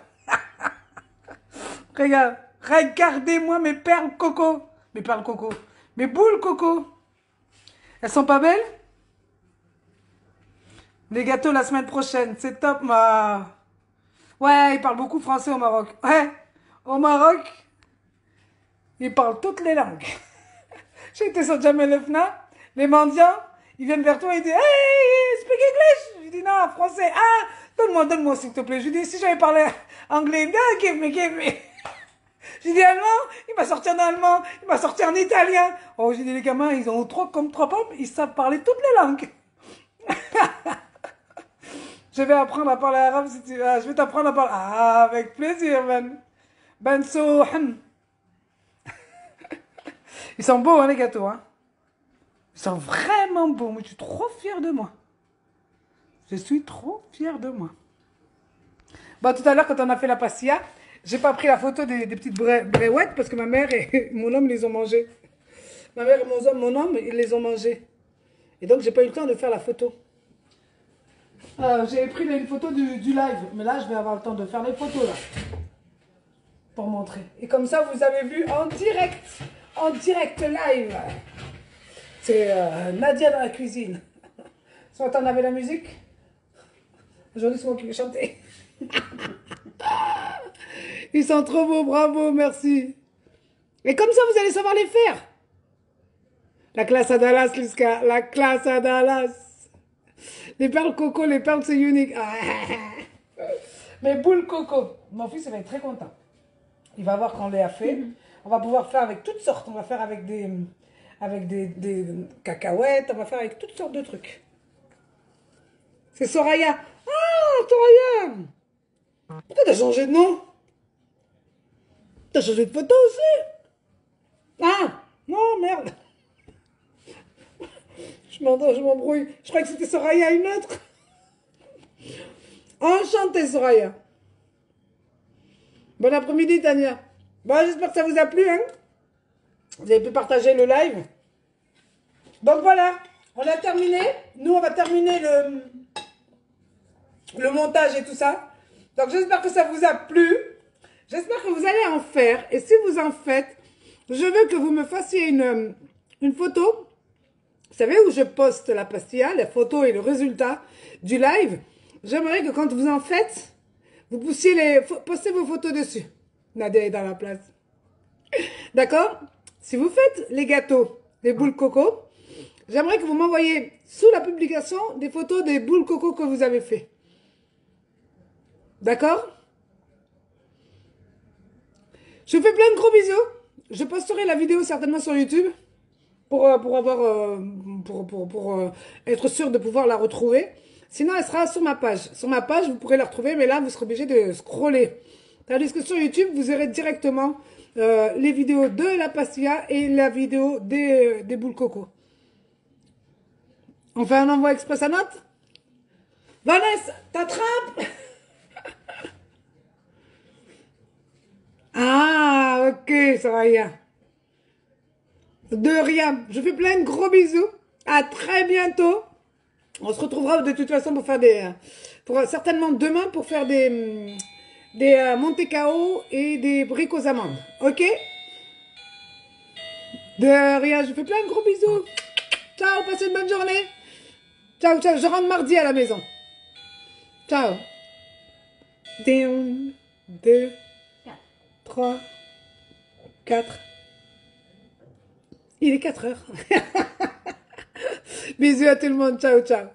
Regarde, regardez-moi mes perles coco. Mes perles coco. Mes boules coco. Elles sont pas belles? Les gâteaux la semaine prochaine, c'est top, ma... Ouais, ils parlent beaucoup français au Maroc. Ouais, au Maroc, ils parlent toutes les langues. J'étais sur Jamel Fna, les mendiants, ils viennent vers toi et ils disent Hey, speak English. Je dis non, français. Ah, donne-moi s'il te plaît. Je dis si j'avais parlé anglais, ah, give me. J'ai dit allemand, il m'a sorti en allemand, il m'a sorti en italien. Oh, j'ai dit les gamins, ils ont trop comme trois pommes, ils savent parler toutes les langues. Je vais apprendre à parler arabe si tu veux. Je vais t'apprendre à parler. Ah, avec plaisir, man. Ben Souhan. Ils sont beaux, hein, les gâteaux, hein. Ils sont vraiment beaux. Moi, je suis trop fière de moi. Je suis trop fière de moi. Bon, tout à l'heure, quand on a fait la pastilla, j'ai pas pris la photo des petites bréouettes parce que ma mère et mon homme les ont mangées. Ma mère et mon homme, ils les ont mangées. Et donc, j'ai pas eu le temps de faire la photo. J'ai pris là, une photo du live, mais là je vais avoir le temps de faire les photos là pour montrer. Et comme ça vous avez vu en direct live. C'est Nadia dans la cuisine. Ce matin on avait la musique. Aujourd'hui c'est moi qui vais chanter. Ils sont trop beaux, bravo, merci. Et comme ça vous allez savoir les faire. La classe à Dallas, Liska, la classe à Dallas. Les perles coco, les perles c'est unique. Ah. Mes boules coco. Mon fils il va être très content. Il va voir qu'on les fait. On va pouvoir faire avec toutes sortes. On va faire avec des cacahuètes. On va faire avec toutes sortes de trucs. C'est Soraya. Ah, Soraya. Pourquoi t'as changé de nom? T'as changé de photo aussi? Ah, non, merde. Je m'embrouille. Je croyais que c'était Soraya une autre. Enchantée, Soraya. Bon après-midi, Tania. Bon, j'espère que ça vous a plu, hein. Vous avez pu partager le live. Donc voilà, on a terminé. Nous, on va terminer le montage et tout ça. Donc j'espère que ça vous a plu. J'espère que vous allez en faire. Et si vous en faites, je veux que vous me fassiez une photo. Vous savez où je poste la pastilla, les photos et le résultat du live. J'aimerais que quand vous en faites, vous puissiez poster vos photos dessus. Nadia est dans la place. D'accord? Si vous faites les gâteaux, les boules coco, j'aimerais que vous m'envoyiez sous la publication des photos des boules coco que vous avez fait. D'accord? Je vous fais plein de gros bisous. Je posterai la vidéo certainement sur YouTube. Pour être sûr de pouvoir la retrouver. Sinon, elle sera sur ma page. Sur ma page, vous pourrez la retrouver, mais là, vous serez obligé de scroller. Tandis que sur YouTube, vous aurez directement les vidéos de la pastilla et la vidéo des boules coco. On fait un envoi express à note? Vanessa, t'attrapes? Ah, ok, ça va bien. De rien. Je fais plein de gros bisous. À très bientôt. On se retrouvera de toute façon pour faire certainement demain pour faire des Monte Cao et des briques aux amandes. Ok? De rien. Je fais plein de gros bisous. Ciao. Passez une bonne journée. Ciao, ciao. Je rentre mardi à la maison. Ciao. 1, 2, 3, 4. Il est 4 heures. Bisous à tout le monde. Ciao, ciao.